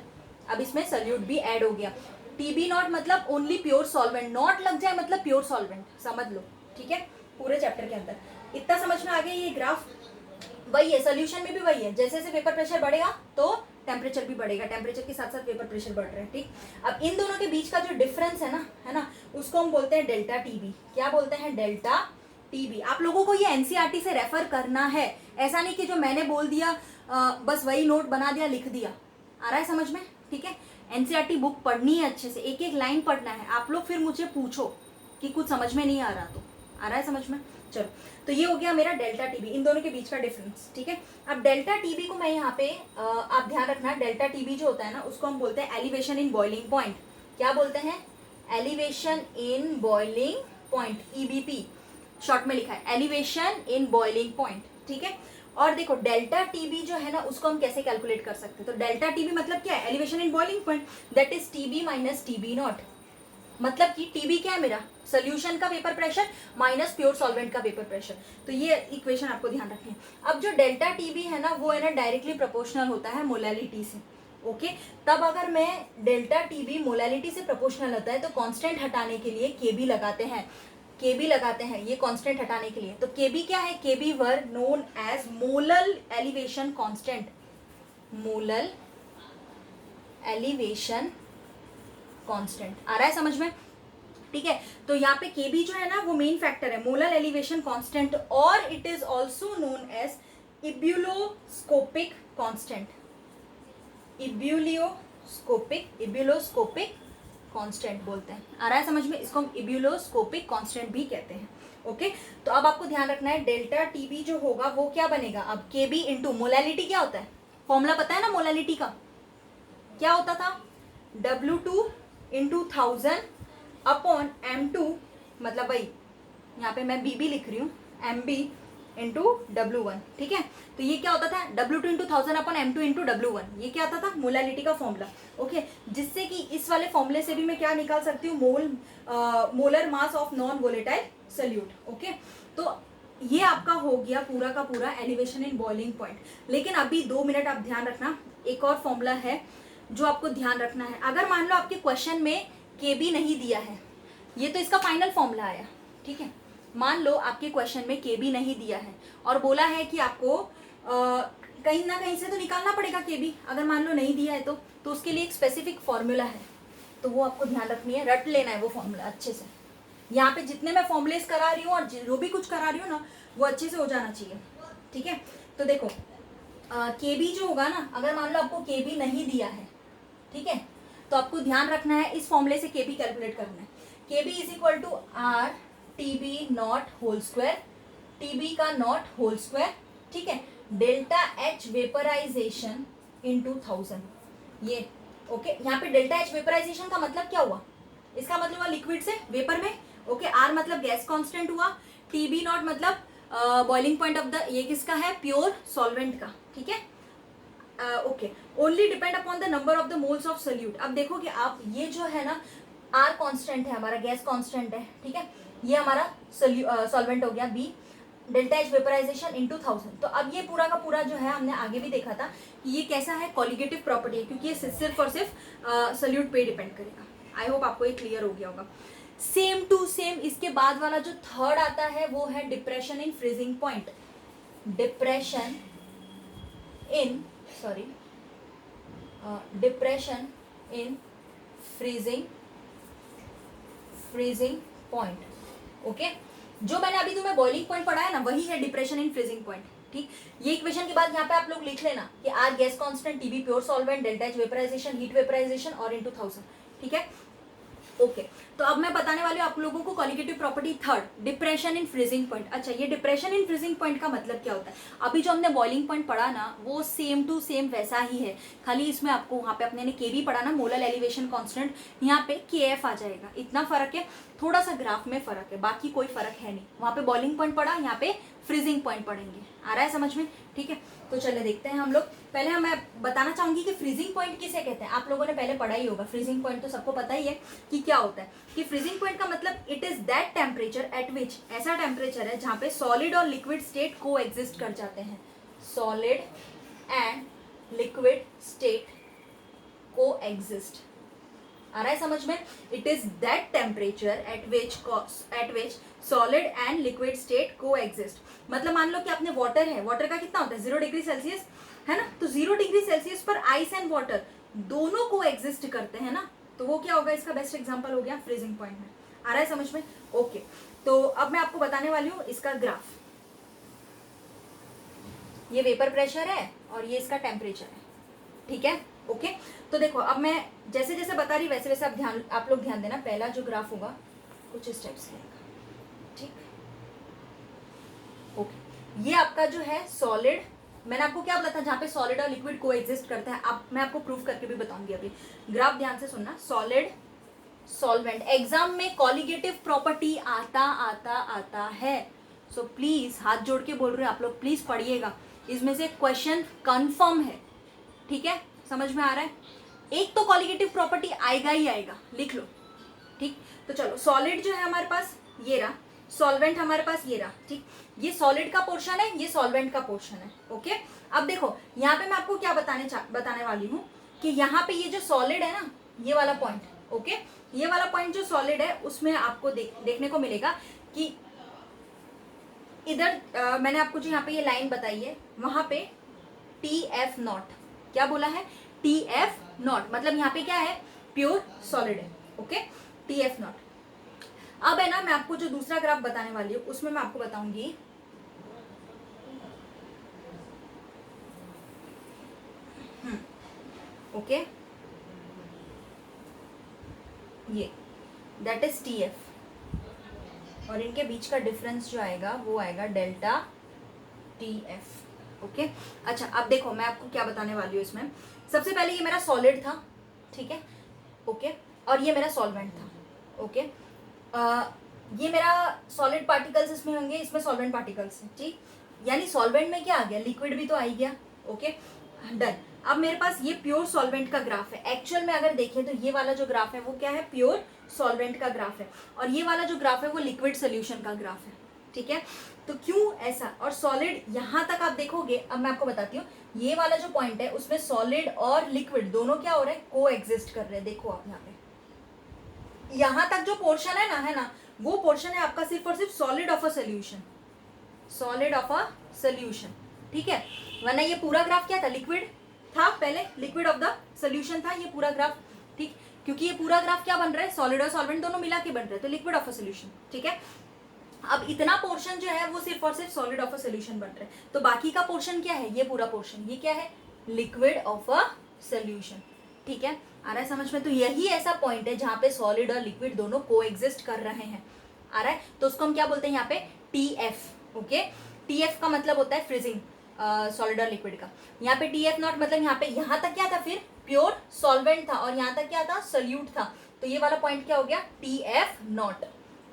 अब इसमें सोल्यूट भी ऐड हो गया। TB0 मतलब ओनली प्योर सॉल्वेंट, नॉट लग जाए मतलब प्योर सॉल्वेंट, समझ लो, ठीक है। पूरे चैप्टर के अंदर इतना समझ में आ गया। ये ग्राफ वही है, सोल्यूशन में भी वही है, जैसे जैसे वेपर प्रेशर बढ़ेगा तो टेम्परेचर भी बढ़ेगा, टेम्परेचर के साथ साथ वेपर प्रेशर बढ़ रहा है, ठीक। अब इन दोनों के बीच का जो डिफरेंस है ना, उसको हम बोलते हैं डेल्टा TB। क्या बोलते हैं, डेल्टा TB। आप लोगों को ये NCERT से रेफर करना है, ऐसा नहीं कि जो मैंने बोल दिया बस वही नोट बना दिया, लिख दिया। आ रहा है समझ में, ठीक है। NCERT बुक पढ़नी है अच्छे से, एक एक लाइन पढ़ना है। आप लोग फिर मुझे पूछो कि कुछ समझ में नहीं आ रहा, तो आ रहा है समझ में। चलो, तो ये हो गया मेरा डेल्टा TB, इन दोनों के बीच का डिफरेंस, ठीक है। अब डेल्टा TB को मैं यहाँ पे आप ध्यान रखना, डेल्टा TB जो होता है ना उसको हम बोलते हैं एलिवेशन इन बॉइलिंग पॉइंट। क्या बोलते हैं, elevation in boiling point, EBP short में लिखा है, एलिवेशन इन बॉइलिंग पॉइंट, ठीक है। और देखो डेल्टा TB जो है ना उसको हम कैसे कैलकुलेट कर सकते हैं, तो डेल्टा TB मतलब क्या है, elevation in boiling point, that is TB minus TB0। मतलब कि TB क्या है मेरा, सोल्यूशन का vapour pressure minus pure solvent का वेपर प्रेशर। तो ये इक्वेशन आपको ध्यान रखनी है। अब जो डेल्टा TB है ना वो है ना डायरेक्टली प्रोपोर्शनल होता है मोलैलिटी से। ओके, तब अगर मैं डेल्टा TB मोलैलिटी से प्रोपोर्शनल होता है तो कांस्टेंट हटाने के लिए KB लगाते हैं, KB लगाते हैं ये कांस्टेंट हटाने के लिए। तो KB क्या है, KB were known as molal elevation constant, molal elevation constant. आ रहा है समझ में, ठीक है। तो यहाँ पे KB जो है ना वो मेन फैक्टर है, मोलर एलिवेशन कांस्टेंट, और it is also known as ebullioscopic constant, ebullioscopic constant बोलते हैं। आ रहा है समझ में, इसको हम इब्यूलोस्कोपिक कांस्टेंट भी कहते हैं। ओके, तो अब आपको ध्यान रखना है डेल्टा TB जो होगा वो क्या बनेगा, अब KB इंटू मोलैलिटी, क्या होता है, फॉर्मूला पता है ना मोलैलिटी का, क्या होता था, W2 इंटू 1000 अपॉन M2, मतलब भाई यहाँ पे मैं BB लिख रही हूँ, MB इंटू W1, ठीक है। तो ये क्या होता था, W2 into 1000 upon M2 into W1, ये क्या आता था, मोलैलिटी का फॉर्मूला। ओके, जिससे कि इस वाले फॉर्मूले से भी मैं क्या निकाल सकती हूँ, molar mass of non volatile solute. Okay, तो ये आपका हो गया पूरा का पूरा एलिवेशन इन बॉइलिंग पॉइंट। लेकिन अभी 2 मिनट आप ध्यान रखना, एक और फॉर्मूला है जो आपको ध्यान रखना है। अगर मान लो आपके क्वेश्चन में KB नहीं दिया है, ये तो इसका फाइनल फॉर्मूला आया, ठीक है। मान लो आपके क्वेश्चन में KB नहीं दिया है और बोला है कि आपको कहीं ना कहीं से तो निकालना पड़ेगा Kb, अगर मान लो नहीं दिया है तो उसके लिए एक स्पेसिफिक फॉर्मूला है, तो वो आपको ध्यान रखनी है, रट लेना है वो फॉर्मूला अच्छे से। यहाँ पे जितने मैं फॉर्मुलेस करा रही हूँ और जो भी कुछ करा रही हूँ ना, वो अच्छे से हो जाना चाहिए, ठीक है। तो देखो Kb जो होगा ना, अगर मान लो आपको Kb नहीं दिया है, ठीक है, तो आपको ध्यान रखना है इस फॉर्मूले से Kb कैलकुलेट करना है। Kb is equal to R TB naught whole square, TB का नॉट होल स्क्वायर, ठीक है, डेल्टा H वेपराइजेशन इनटू 1000, ये ओके। यहाँ पे डेल्टा H वेपराइजेशन का मतलब क्या हुआ, इसका मतलब हुआ लिक्विड से वेपर में, ओके। आर मतलब गैस कांस्टेंट हुआ, TB नॉट मतलब बॉइलिंग पॉइंट ऑफ द, ये किसका है, प्योर सॉल्वेंट का, ठीक है, okay. Only depend upon the number of the moles of solute. अब देखो कि आप ये जो है ना, आर कांस्टेंट है हमारा, गैस कांस्टेंट है, ठीक है, ये हमारा सॉल्वेंट हो गया B, delta H vaporization into 1000। तो अब ये पूरा का पूरा जो है, हमने आगे भी देखा था कि ये कैसा है, कॉलिगेटिव प्रॉपर्टी है, क्योंकि ये सिर्फ और सिर्फ सोल्यूट पे डिपेंड करेगा। आई होप आपको ये क्लियर हो गया होगा। सेम टू सेम इसके बाद वाला जो थर्ड आता है वो है depression in freezing point, depression in depression in freezing point, okay. जो मैंने अभी तुम्हें बॉइलिंग पॉइंट पढ़ाया ना, वही है डिप्रेशन इन फ्रीजिंग पॉइंट, ठीक। ये इक्वेशन के बाद यहाँ पे आप लोग लिख लेना कि R gas constant, TB pure solvent, delta H vaporization, heat vaporization और इनटू 1000, ठीक है, ओके। तो अब मैं बताने वाली हूँ आप लोगों को colligative property third, depression in freezing point. अच्छा, ये डिप्रेशन इन फ्रीजिंग पॉइंट का मतलब क्या होता है, अभी जो हमने बॉइलिंग पॉइंट पढ़ा ना, वो सेम टू सेम वैसा ही है, खाली इसमें आपको वहाँ पे अपने ने Kb पढ़ा ना, मोलर एलिवेशन कांस्टेंट, यहाँ पे Kf आ जाएगा, इतना फर्क है, थोड़ा सा ग्राफ में फर्क है, बाकी कोई फर्क है नहीं। वहाँ पे बॉइलिंग पॉइंट पढ़ा, यहाँ पे फ्रीजिंग पॉइंट पढ़ेंगे, आ रहा है समझ में, ठीक है। तो चलिए देखते हैं हम लोग। पहले मैं बताना चाहूंगी कि फ्रीजिंग पॉइंट किसे कहते हैं, आप लोगों ने पहले पढ़ा ही होगा, फ्रीजिंग पॉइंट तो सबको पता ही है कि क्या होता है। कि फ्रीजिंग पॉइंट का मतलब it is that temperature at विच, ऐसा टेम्परेचर है जहाँ पे सॉलिड और लिक्विड स्टेट को एग्जिस्ट कर जाते हैं, सॉलिड एंड लिक्विड स्टेट को एग्जिस्ट, आ रहा है समझ में। It is that temperature at which solid and liquid state को एग्जिस्ट। मतलब मान लो कि आपने वाटर है, वाटर का कितना होता है 0 डिग्री सेल्सियस, है ना, तो 0 डिग्री सेल्सियस पर आइस एंड वाटर दोनों को एग्जिस्ट करते हैं ना, तो वो क्या होगा, इसका बेस्ट एग्जांपल हो गया फ्रीजिंग पॉइंट में, आ रहा है समझ में, ओके। तो अब मैं आपको बताने वाली हूँ इसका ग्राफ, ये वेपर प्रेशर है और ये इसका टेम्परेचर है, ठीक है, ओके। तो देखो अब मैं जैसे जैसे बता रही वैसे वैसे आप लोग ध्यान देना। पहला जो ग्राफ होगा कुछ इस टाइप से रहेगा, ठीक, ओके। ये आपका जो है सॉलिड, मैंने आपको क्या बोला था, जहाँ पे सॉलिड और लिक्विड को एग्जिस्ट करता है, अब मैं आपको प्रूफ करके भी बताऊंगी। अभी ग्राफ ध्यान से सुनना, सॉलिड सॉल्वेंट, एग्जाम में कॉलिगेटिव प्रॉपर्टी आता है, सो प्लीज हाथ जोड़ के बोल रहे हो आप लोग, प्लीज पढ़िएगा, इसमें से क्वेश्चन कंफर्म है, ठीक है, समझ में आ रहा है। एक तो कॉलिगेटिव प्रॉपर्टी आएगा ही आएगा, लिख लो, ठीक। तो चलो, सॉलिड जो है हमारे पास ये रहा, सॉल्वेंट हमारे पास ये रहा, ठीक, ये सॉलिड का पोर्शन है, ये सॉल्वेंट का पोर्शन है, ओके। अब देखो यहाँ पे मैं आपको क्या बताने वाली हूँ कि यहाँ पे ये जो सॉलिड है ना, ये वाला पॉइंट, ओके, ये वाला पॉइंट जो सॉलिड है उसमें आपको देखने को मिलेगा कि इधर मैंने आपको जो यहाँ पे ये लाइन बताई है, वहां पे TF नॉट, क्या बोला है, TF नॉट, मतलब यहाँ पे क्या है, प्योर सॉलिड है, ओके, TF नॉट। अब है ना, मैं आपको जो दूसरा ग्राफ बताने वाली हूँ उसमें मैं आपको बताऊंगी ओके, ये दैट इज TF और इनके बीच का डिफरेंस जो आएगा वो आएगा डेल्टा TF, ओके। अच्छा, अब देखो मैं आपको क्या बताने वाली हूँ इसमें। सबसे पहले ये मेरा सॉलिड था, ठीक है, ओके, और ये मेरा सॉल्वेंट था, ओके। ये मेरा सॉलिड पार्टिकल्स इसमें होंगे, इसमें सॉल्वेंट पार्टिकल्स हैं, ठीक, यानी सॉल्वेंट में क्या आ गया, लिक्विड भी तो आ ही गया, ओके, डन। अब मेरे पास ये प्योर सॉल्वेंट का ग्राफ है। एक्चुअल में अगर देखें तो ये वाला जो ग्राफ है वो क्या है, प्योर सॉल्वेंट का ग्राफ है, और ये वाला जो ग्राफ है वो लिक्विड सोल्यूशन का ग्राफ है, ठीक है। तो क्यों ऐसा, और सॉलिड यहाँ तक आप देखोगे, अब मैं आपको बताती हूँ, ये वाला जो पॉइंट है उसमें सॉलिड और लिक्विड दोनों क्या हो रहे हैं, को एग्जिस्ट कर रहे हैं। देखो आप यहाँ पे यहाँ तक जो पोर्शन है ना, वो पोर्शन है आपका सिर्फ और सिर्फ solid of a solution, solid of a solution, ठीक है, वरना ये पूरा ग्राफ क्या था, लिक्विड था, पहले लिक्विड ऑफ द सोल्यूशन था ये पूरा ग्राफ, ठीक, क्योंकि ये पूरा ग्राफ क्या बन रहा है, सॉलिड और सॉल्वेंट दोनों मिला के बन रहा है, तो लिक्विड ऑफ अ सोल्यूशन, ठीक है। अब इतना पोर्शन जो है वो सिर्फ और सिर्फ सॉलिड ऑफ अ सोल्यूशन बन रहा है, तो बाकी का पोर्शन क्या है, ये पूरा पोर्शन, ये क्या है, लिक्विड ऑफ अ सोल्यूशन, ठीक है, आ रहा है समझ में। तो यही ऐसा पॉइंट है जहाँ पे सॉलिड और लिक्विड दोनों कोएग्जिस्ट कर रहे हैं, आ रहा है, तो उसको हम क्या बोलते हैं यहाँ पे, TF, ओके। TF का मतलब होता है फ्रीजिंग सॉलिड और लिक्विड का, यहाँ पे TF नॉट मतलब यहाँ पे, यहाँ तक क्या था फिर, प्योर सॉल्वेंट था, और यहाँ तक क्या था, सोल्यूट था, तो ये वाला पॉइंट क्या हो गया, TF नॉट,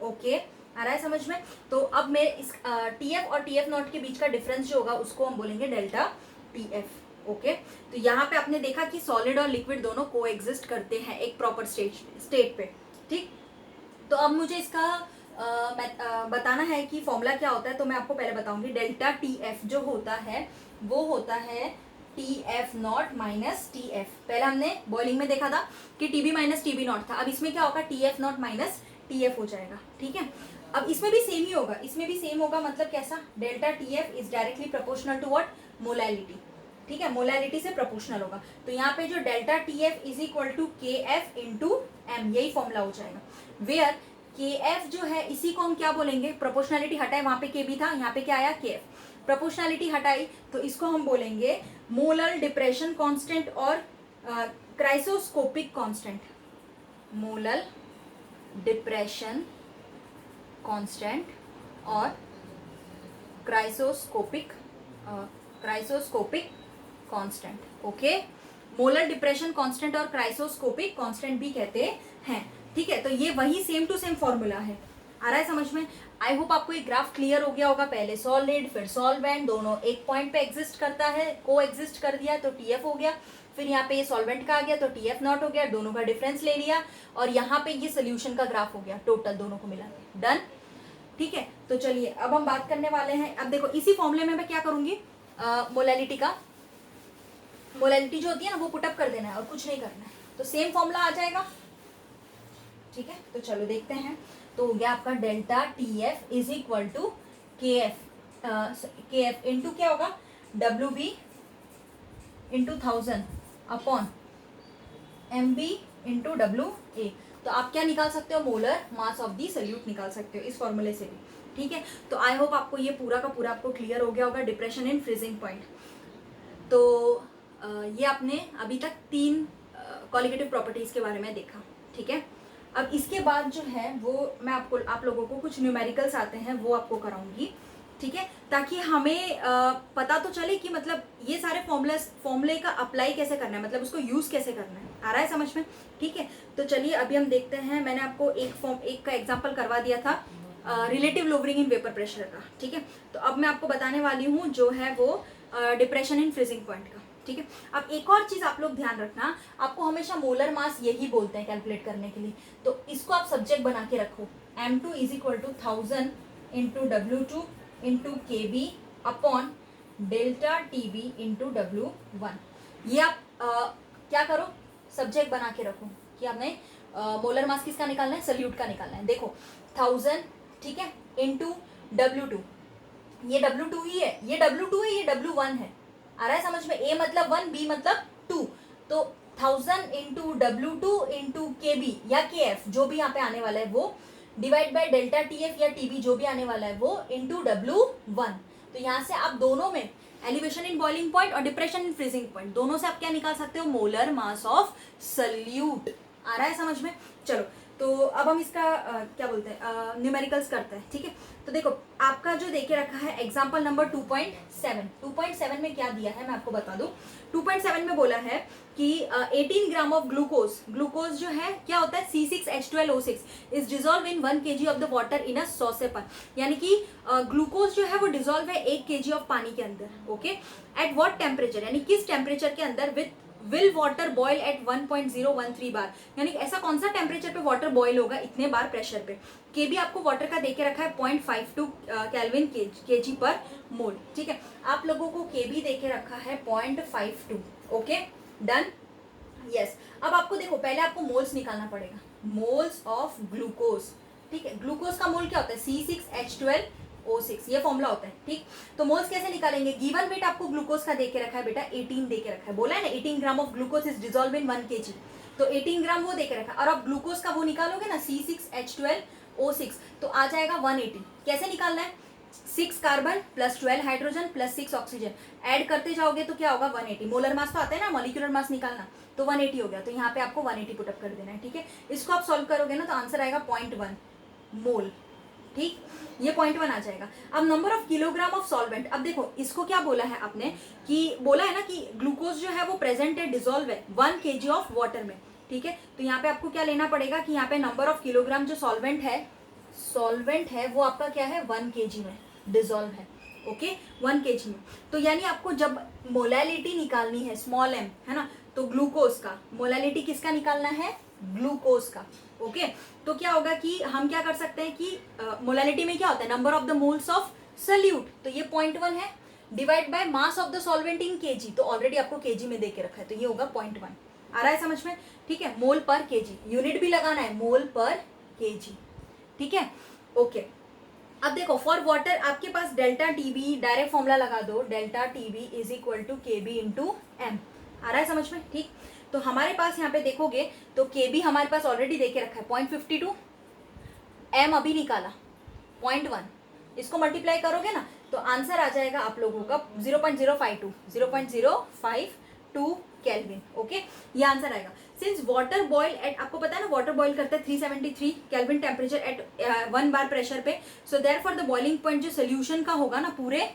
ओके, आ रहा है समझ में। तो अब मैं इस TF और TF नॉट के बीच का डिफरेंस जो होगा उसको हम बोलेंगे डेल्टा TF, ओके। तो यहाँ पे आपने देखा कि सॉलिड और लिक्विड दोनों कोएग्जिस्ट करते हैं एक प्रॉपर स्टेट पे, ठीक। तो अब मुझे इसका बताना है कि फॉर्मूला क्या होता है, तो मैं आपको पहले बताऊंगी। डेल्टा TF जो होता है वो होता है TF नॉट माइनस TF। पहले हमने बॉइलिंग में देखा था कि TB माइनस TB नॉट था, अब इसमें क्या होगा, TF नॉट माइनस TF हो जाएगा, ठीक है। अब इसमें भी सेम ही होगा, इसमें भी सेम होगा, मतलब कैसा, delta TF is directly proportional to what, molality, ठीक है, मोलैलिटी से प्रोपोर्शनल होगा। तो यहाँ पे जो delta TF is equal to KF into M, यही फॉर्मूला हो जाएगा, वेयर KF जो है इसी को हम क्या बोलेंगे, प्रोपोर्शनलिटी हटाए, वहां पे KB था, यहाँ पे क्या आया, KF, प्रोपोर्शनलिटी हटाई तो इसको हम बोलेंगे मोलर डिप्रेशन कांस्टेंट और cryoscopic constant, molar depression constant और cryoscopic constant, okay. Molar depression constant और क्राइसोस्कोपिक कांस्टेंट भी कहते हैं, ठीक है। तो ये वही सेम टू सेम फॉर्मूला है, आ रहा है समझ में। आई होप आपको ये ग्राफ क्लियर हो गया होगा, पहले सॉलिड फिर सॉल्वेंट दोनों एक पॉइंट पे एग्जिस्ट करता है, को एग्जिस्ट कर दिया तो TF हो गया, फिर यहाँ पे ये सॉल्वेंट का आ गया तो TF नॉट हो गया, दोनों का डिफरेंस ले लिया, और यहाँ पे ये सोल्यूशन का ग्राफ हो गया टोटल दोनों को मिला के, डन, ठीक है। तो चलिए अब हम बात करने वाले हैं, अब देखो इसी फॉर्मूले में मैं क्या करूंगी, मोलैलिटी का, मोलैलिटी जो होती है ना वो पुटअप कर देना है और कुछ नहीं करना है, तो सेम फॉर्मूला आ जाएगा, ठीक है। तो चलो देखते हैं, तो हो गया आपका delta TF is equal to KF into क्या होगा, WB into 1000 upon MB into WA। तो आप क्या निकाल सकते हो, molar mass of the solute निकाल सकते हो इस फॉर्मूले से भी, ठीक है। तो आई होप आपको ये पूरा का पूरा आपको क्लियर हो गया होगा, डिप्रेशन इन फ्रीजिंग पॉइंट। तो ये आपने अभी तक 3 क्वालिटेटिव प्रॉपर्टीज के बारे में देखा, ठीक है। अब इसके बाद जो है वो मैं आप लोगों को कुछ न्यूमेरिकल्स आते हैं वो आपको कराऊंगी, ठीक है, ताकि हमें पता तो चले कि मतलब ये सारे फॉर्मूले का अप्लाई कैसे करना है, मतलब उसको यूज कैसे करना है, आ रहा है समझ में, ठीक है। तो चलिए अभी हम देखते हैं, मैंने आपको एक का एग्जाम्पल करवा दिया था relative lowering in vapour pressure का, ठीक है। तो अब मैं आपको बताने वाली हूँ जो है वो डिप्रेशन इन फ्रीजिंग पॉइंट का, ठीक है। अब एक और चीज आप लोग ध्यान रखना, आपको हमेशा मोलर मास यही बोलते हैं कैलकुलेट करने के लिए, तो इसको आप सब्जेक्ट बना के रखो, M2 is equal to 1000 into W2 into KB upon delta TB into W1। ये आप क्या करो, सब्जेक्ट बना के रखो कि आपने मोलर मास किसका निकालना है, सोल्यूट का निकालना है। देखो 1000, ठीक है, इंटू W2, ये W2 ही है, ये W2 है, ये W1 है, आ रहा है समझ में, A मतलब 1, B मतलब 2, तो 1000 इंटू W2 इंटू KB या KF जो भी यहाँ पे आने वाला है वो, डिवाइड बाय डेल्टा TF या TB जो भी आने वाला है वो, इंटू W1। तो यहाँ से आप दोनों में एलिवेशन इन बॉइलिंग पॉइंट और डिप्रेशन इन फ्रीजिंग पॉइंट दोनों से आप क्या निकाल सकते हो, मोलर मास ऑफ सोल्यूट, आ रहा है समझ में। चलो तो अब हम इसका क्या बोलते हैं, न्यूमेरिकल्स करते हैं, ठीक है। तो देखो आपका जो देके रखा है एग्जांपल नंबर 2.7 में क्या दिया है मैं आपको बता दूं। 2.7 में बोला है कि 18 ग्राम ऑफ ग्लूकोज जो है क्या होता है, C6H12O6 is dissolve in 1 kg of the water in a saucepan, यानी कि ग्लूकोज जो है वो डिजोल्व है 1 kg ऑफ पानी के अंदर, ओके। एट व्हाट टेम्परेचर, यानी किस टेम्परेचर के अंदर, with will water boil at 1.013 bar, यानी ऐसा कौन सा टेम्परेचर पे वाटर बॉयल होगा इतने बार प्रेशर पे। केबी आपको वाटर का देके रखा है 0.52 केल्विन केजी पर मोल, ठीक है। आप लोगों को केबी देके रखा है 0.52, ओके डन, यस। अब आपको देखो पहले आपको मोल्स निकालना पड़ेगा, मोल्स ऑफ ग्लूकोज, ठीक है। ग्लूकोज का मोल क्या होता है, C6H12 O6, ये फॉर्मूला होता है, ठीक। तो मोल्स कैसे निकालेंगे, गिवन वेट आपको ग्लूकोज का दे के रखा है बेटा 18 दे के रखा है, बोला है ना 18 gram of glucose is dissolve in 1 kg, तो 18 ग्राम वो दे के रखा है। और आप ग्लूकोज का वो निकालोगे ना C6H12O6 तो आ जाएगा 180। कैसे निकालना है, 6 carbon plus 12 hydrogen plus 6 oxygen add करते जाओगे तो क्या होगा 180। मोलर मास तो आता है ना मॉलिक्यूलर मास निकालना, तो 180 हो गया, तो यहाँ पे आपको 180 पुटअप कर देना है, ठीक है। इसको आप सॉल्व करोगे ना तो आंसर आएगा 0.1 मोल, ठीक, ये 0.1 आ जाएगा। अब number of kilogram of solvent, अब देखो इसको क्या बोला है आपने कि बोला है ना कि ग्लूकोज जो है वो प्रेजेंट है, डिसॉल्व है 1 kg ऑफ वाटर में, ठीक है। तो यहाँ पे आपको क्या लेना पड़ेगा कि यहाँ पे नंबर ऑफ किलोग्राम जो सॉल्वेंट है वो आपका क्या है 1 kg में डिसॉल्व है, ओके 1 kg में। तो यानी आपको जब मोलैलिटी निकालनी है स्मॉल m, है ना, तो ग्लूकोज का मोलैलिटी किसका निकालना है, ग्लूकोज का, ओके। तो क्या होगा कि हम क्या कर सकते हैं कि मोलैलिटी में क्या होता है number of the moles of solute, तो ये 0.1 है, divide by mass of the solvent in kg, तो ऑलरेडी आपको kg में दे के रखा है, तो ये होगा 0.1। आ रहा है समझ में, ठीक है। मोल पर kg, यूनिट भी लगाना है मोल पर kg, ठीक है, ओके। अब देखो फॉर वाटर आपके पास डेल्टा टीबी डायरेक्ट फॉर्मूला लगा दो, delta TB is equal to KB into M. आ रहा है समझ में, ठीक। तो हमारे पास यहाँ पे देखोगे तो केबी हमारे पास ऑलरेडी देके रखा है 0.52, एम अभी निकाला 0.1, इसको मल्टीप्लाई करोगे ना तो आंसर आ जाएगा आप लोगों का 0.052 केल्विन, ओके, ये आंसर आएगा। सिंस वाटर बॉयल एट, आपको पता है ना वाटर बॉयल करते हैं 373 kelvin temperature at 1 bar pressure पे, so therefore the boiling point जो सोल्यूशन का होगा ना, पूरे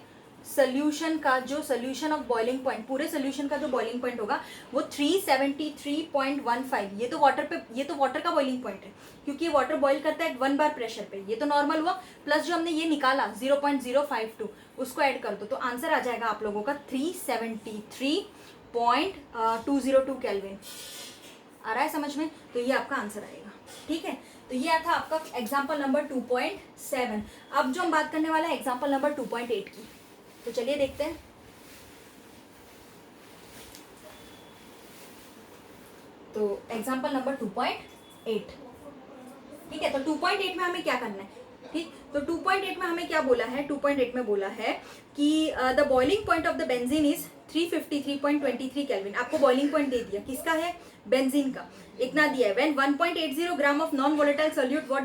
सोल्यूशन का जो सोल्यूशन ऑफ बॉइलिंग पॉइंट, पूरे सोल्यूशन का जो बॉइलिंग पॉइंट होगा वो 373.15, ये तो वाटर का बॉइलिंग पॉइंट है क्योंकि ये वाटर बॉईल करता है 1 बार प्रेशर पे, ये तो नॉर्मल हुआ, प्लस जो हमने ये निकाला 0.052 उसको ऐड कर दो, तो आंसर आ जाएगा आप लोगों का 373.202 केल्विन। आ रहा है समझ में, तो ये आपका आंसर आएगा, ठीक है। तो ये था आपका एग्जाम्पल नंबर 2.7। अब जो हम बात करने वाला है एग्जाम्पल नंबर 2.8 की, तो चलिए देखते हैं। तो एग्जाम्पल नंबर 2.8, ठीक है। तो 2.8 में हमें क्या करना है, ठीक। तो 2.8 में हमें क्या बोला है, 2.8 में बोला है कि the boiling point of the benzene is 353.23 kelvin. आपको बॉइलिंग पॉइंट दे दिया, किसका है, बेंजीन का, इतना दिया है। When 1.80 gram of non volatile solute was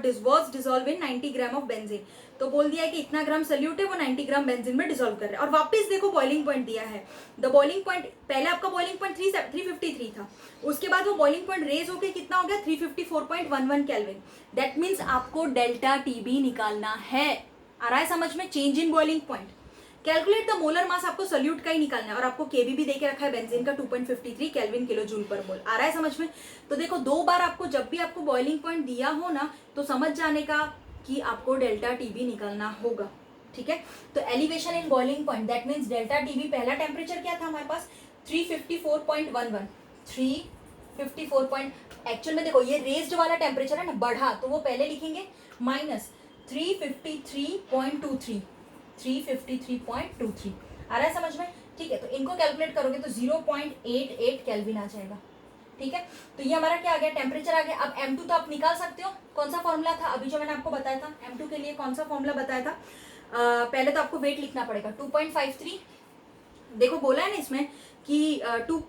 dissolve in 90 gram of benzene, तो बोल दिया है कि इतना ग्राम सोल्यूट है वो 90 ग्राम बेंजीन में डिसॉल्व कर रहा है। और वापस देखो बॉइलिंग पॉइंट दिया है, द बॉइलिंग पॉइंट, पहले आपका बॉइलिंग पॉइंट 353 था, उसके बाद वो बॉइलिंग पॉइंट रेज होकर कितना हो गया 354.11 केल्विन। दैट मीन्स आपको डेल्टा टीबी निकालना है। आ रहा है समझ में, change in boiling point. Calculate the molar मास, आपको सोल्यूट का ही निकालना है और आपको केबी भी देके रखा है बेंजीन का 2.53 केल्विन किलो जूल पर मोल। आ रहा है समझ में। तो देखो दो बार आपको जब भी आपको बॉइलिंग पॉइंट दिया हो ना तो समझ जाने का कि आपको डेल्टा टीबी निकालना होगा, ठीक है। तो elevation in boiling point, that means delta TB, पहला टेम्परेचर क्या था हमारे पास 354.11, 354 एक्चुअल में देखो ये रेज्ड वाला टेम्परेचर है ना, बढ़ा तो वो पहले लिखेंगे माइनस 353.23, 353.23। आ रहा है समझ में, ठीक है। तो इनको कैलकुलेट करोगे तो 0.88 केल्विन आ जाएगा, ठीक है। तो ये हमारा क्या आ गया, टेम्परेचर आ गया। अब M2 तो आप निकाल सकते हो, कौन सा फॉर्मूला था अभी जो मैंने आपको बताया था, M2 के लिए कौन सा फॉर्मूला बताया था। पहले तो आपको वेट लिखना पड़ेगा 2.53, देखो बोला है ना इसमें कि 2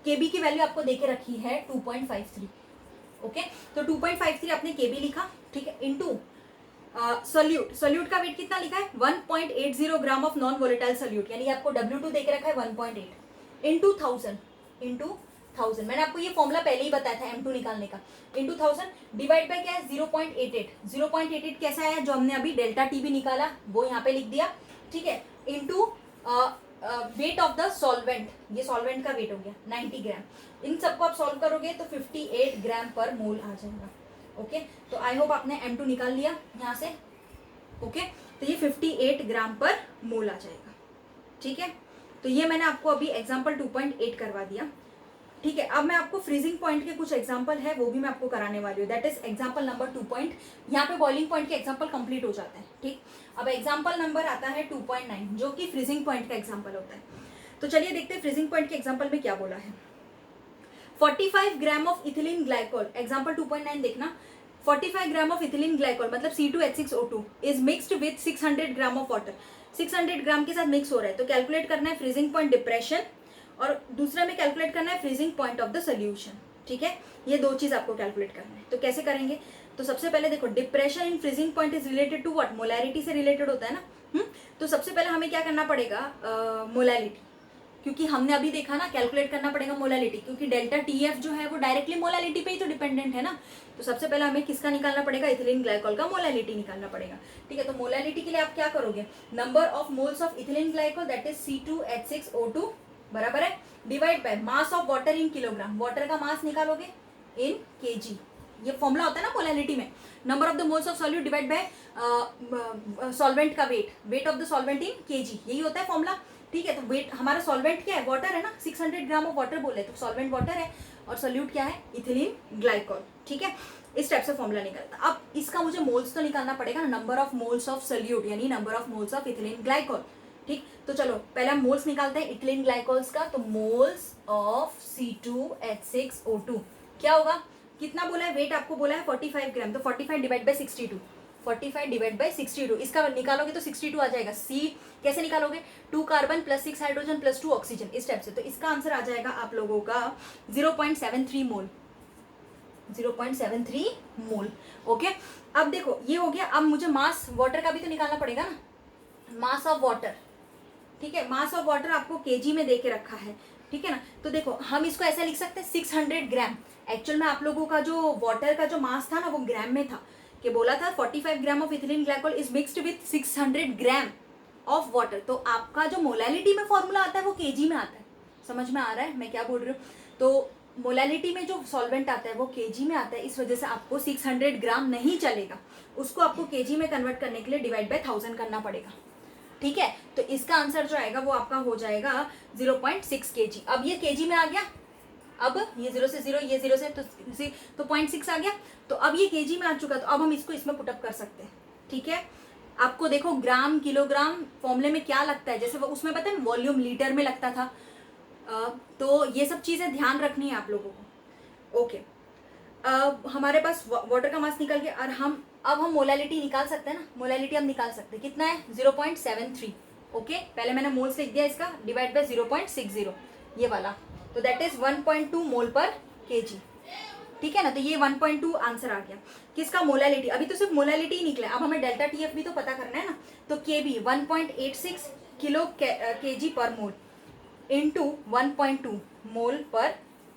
केबी की वैल्यू आपको देके रखी है 2.53, ओके। तो 2.53 आपने केबी लिखा, ठीक है, इनटू सोल्यूट का वेट कितना लिखा है 1.80 gram of non volatile solute, यानी आपको W2 देके रखा है 1.8 इंटू 1000, मैंने आपको ये फॉर्मूला पहले ही बताया था M2 निकालने का, इंटू 1000 डिवाइड बाय क्या है 0.88 कैसा आया, जो हमने अभी डेल्टा टी भी निकाला वो यहाँ पे लिख दिया, ठीक है, into weight of the solvent, ये सॉल्वेंट का वेट हो गया 90 ग्राम। इन सबको आप सॉल्व करोगे तो 58 ग्राम पर मोल आ जाएगा, ओके। तो आई होप आपने M2 निकाल लिया यहाँ से, ओके। तो ये 58 ग्राम पर मोल आ जाएगा, ठीक है। तो ये मैंने आपको अभी एग्जाम्पल 2.8 करवा दिया, ठीक है। अब मैं आपको फ्रीजिंग पॉइंट के कुछ एग्जाम्पल है वो भी मैं आपको कराने वाली हूँ, दैट इज एग्जाम्पल नंबर 2. यहाँ पे बॉइलिंग पॉइंट के एग्जाम्पल कंप्लीट हो जाता है, ठीक। अब एग्जाम्पल नंबर आता है 2.9 जो कि फ्रीजिंग पॉइंट का एग्जाम्पल होता है। तो चलिए देखते हैं फ्रीजिंग पॉइंट के एग्जाम्पल में क्या बोला है। 45 gram of ethylene glycol, example 2.9 देखना, 45 ग्राम ऑफ इथिलीन ग्लाइकोल मतलब C2H6O2 is mixed with 600 gram of water, 600 ग्राम के साथ मिक्स हो रहा है। तो कैलकुलेट करना है फ्रीजिंग पॉइंट डिप्रेशन और दूसरा में कैलकुलेट करना है freezing point of the solution. ठीक है, ये दो चीज आपको कैलकुलेट करना है। तो कैसे करेंगे, तो सबसे पहले देखो depression in freezing point is related to what, molarity से रिलेटेड होता है ना। तो सबसे पहले हमें क्या करना पड़ेगा, मोलैरिटी, क्योंकि हमने अभी देखा ना कैलकुलेट करना पड़ेगा मोलैलिटी, क्योंकि डेल्टा TF जो है वो डायरेक्टली मोलैलिटी पे ही तो डिपेंडेंट है ना। तो सबसे पहले हमें किसका निकालना पड़ेगा, इथिलीन ग्लाइकोल का मोलैलिटी निकालना पड़ेगा। ठीक है, तो मोलैलिटी के लिए आप क्या करोगे, number of moles of ethylene glycol that is C2H6O2 बराबर है divide by mass of water in kilogram, water का मास निकालोगे इन kg, ये फॉर्मूला होता है ना मोलैलिटी में, number of the moles of solute divide by solvent का weight, weight of the solvent in kg, यही होता है फॉर्मूला। ठीक है, तो वेट हमारा सॉल्वेंट क्या है, वाटर है ना, 600 ग्राम ऑफ वाटर बोले तो सॉल्वेंट वाटर है और सोल्यूट क्या है, इथिलीन ग्लाइकोल। ठीक है, इस टाइप से फॉर्मूला निकलता है। अब इसका मुझे मोल्स तो निकालना पड़ेगा ना, number of moles of solute यानी number of moles of ethylene glycol. ठीक, तो चलो पहले हम मोल्स निकालते हैं इथिलीन ग्लाइकोल्स का। तो मोल्स ऑफ C2H6O2 क्या होगा, कितना बोला है, वेट आपको बोला है 45 ग्राम, तो 45 डिवाइड बाई 62, 45 डिवाइड बाई 62, इसका निकालोगे तो 62 आ जाएगा। C कैसे निकालोगे, 2 carbon plus 6 hydrogen plus 2 oxygen, इस टाइप से। तो इसका आंसर आ जाएगा आप लोगों का 0.73 मोल, 0.73 मोल। ओके, अब देखो ये हो गया। अब मुझे मास वाटर का भी तो निकालना पड़ेगा ना, मास ऑफ वाटर। ठीक है, मास ऑफ वाटर आपको kg में दे के रखा है। ठीक है ना, तो देखो हम इसको ऐसा लिख सकते हैं 600 ग्राम। एक्चुअल में आप लोगों का जो वाटर का जो मास था ना वो ग्राम में था, कि बोला था 45 gram of ethylene glycol is mixed with 600 gram of water. तो आपका जो मोलैलिटी में फॉर्मूला आता है वो kg में आता है। समझ में आ रहा है मैं क्या बोल रही हूँ, तो मोलैलिटी में जो सॉल्वेंट आता है वो kg में आता है, इस वजह से आपको 600 ग्राम नहीं चलेगा, उसको आपको kg में कन्वर्ट करने के लिए डिवाइड बाय 1000 करना पड़ेगा। ठीक है, तो इसका आंसर जो आएगा वो आपका हो जाएगा 0.6 kg। अब ये kg में आ गया, अब ये 0 से 0, ये 0 से तो 0.6 आ गया। तो अब ये kg में आ चुका, तो अब हम इसको इसमें पुटअप कर सकते हैं। ठीक है, आपको देखो ग्राम किलोग्राम फॉर्मूले में क्या लगता है, जैसे वो उसमें पता है वॉल्यूम लीटर में लगता था। तो ये सब चीजें ध्यान रखनी है आप लोगों को। ओके, हमारे पास वाटर का मास निकल गया और अब हम मोलैलिटी निकाल सकते हैं ना, मोलैलिटी हम निकाल सकते हैं, कितना है 0.73। ओके, पहले मैंने मोल्स लिख दिया इसका, डिवाइड बाय 0.60 ये वाला, तो दैट इज 1.2 मोल पर kg। ठीक है ना, तो ये 1.2 आंसर आ गया किसका, मोलैलिटी। अभी तो सिर्फ मोलैलिटी ही निकला, अब हमें डेल्टा TF भी तो पता करना है ना। तो Kb 1.86 किलो kg पर मोल इंटू 1.2 मोल पर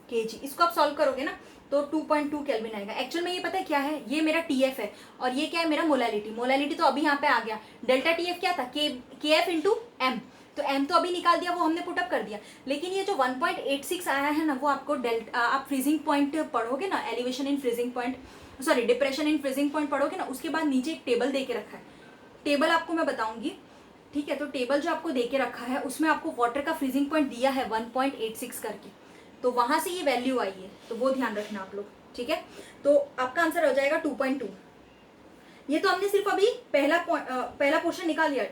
kg, इसको आप सॉल्व करोगे ना तो 2.2 केल्विन आएगा। एक्चुअल में ये पता है क्या है, ये मेरा TF है और ये क्या है मेरा मोलैलिटी। मोलैलिटी तो अभी यहाँ पे आ गया, डेल्टा TF क्या था, KF इंटू M, तो M तो अभी निकाल दिया, वो हमने पुटअप कर दिया। लेकिन ये जो 1.86 आया है ना वो आपको आप फ्रीजिंग पॉइंट पढ़ोगे ना, elevation in freezing point, sorry depression in freezing point पढ़ोगे ना, उसके बाद नीचे एक टेबल दे के रखा है, टेबल आपको मैं बताऊंगी। ठीक है, तो टेबल जो आपको दे के रखा है उसमें आपको वाटर का फ्रीजिंग पॉइंट दिया है 1.86 करके, तो वहां से ये वैल्यू आई है, तो वो ध्यान रखना आप लोग। ठीक है, तो आपका आंसर हो जाएगा 2.2। ये तो हमने सिर्फ अभी पहला पोर्शन निकाल लिया,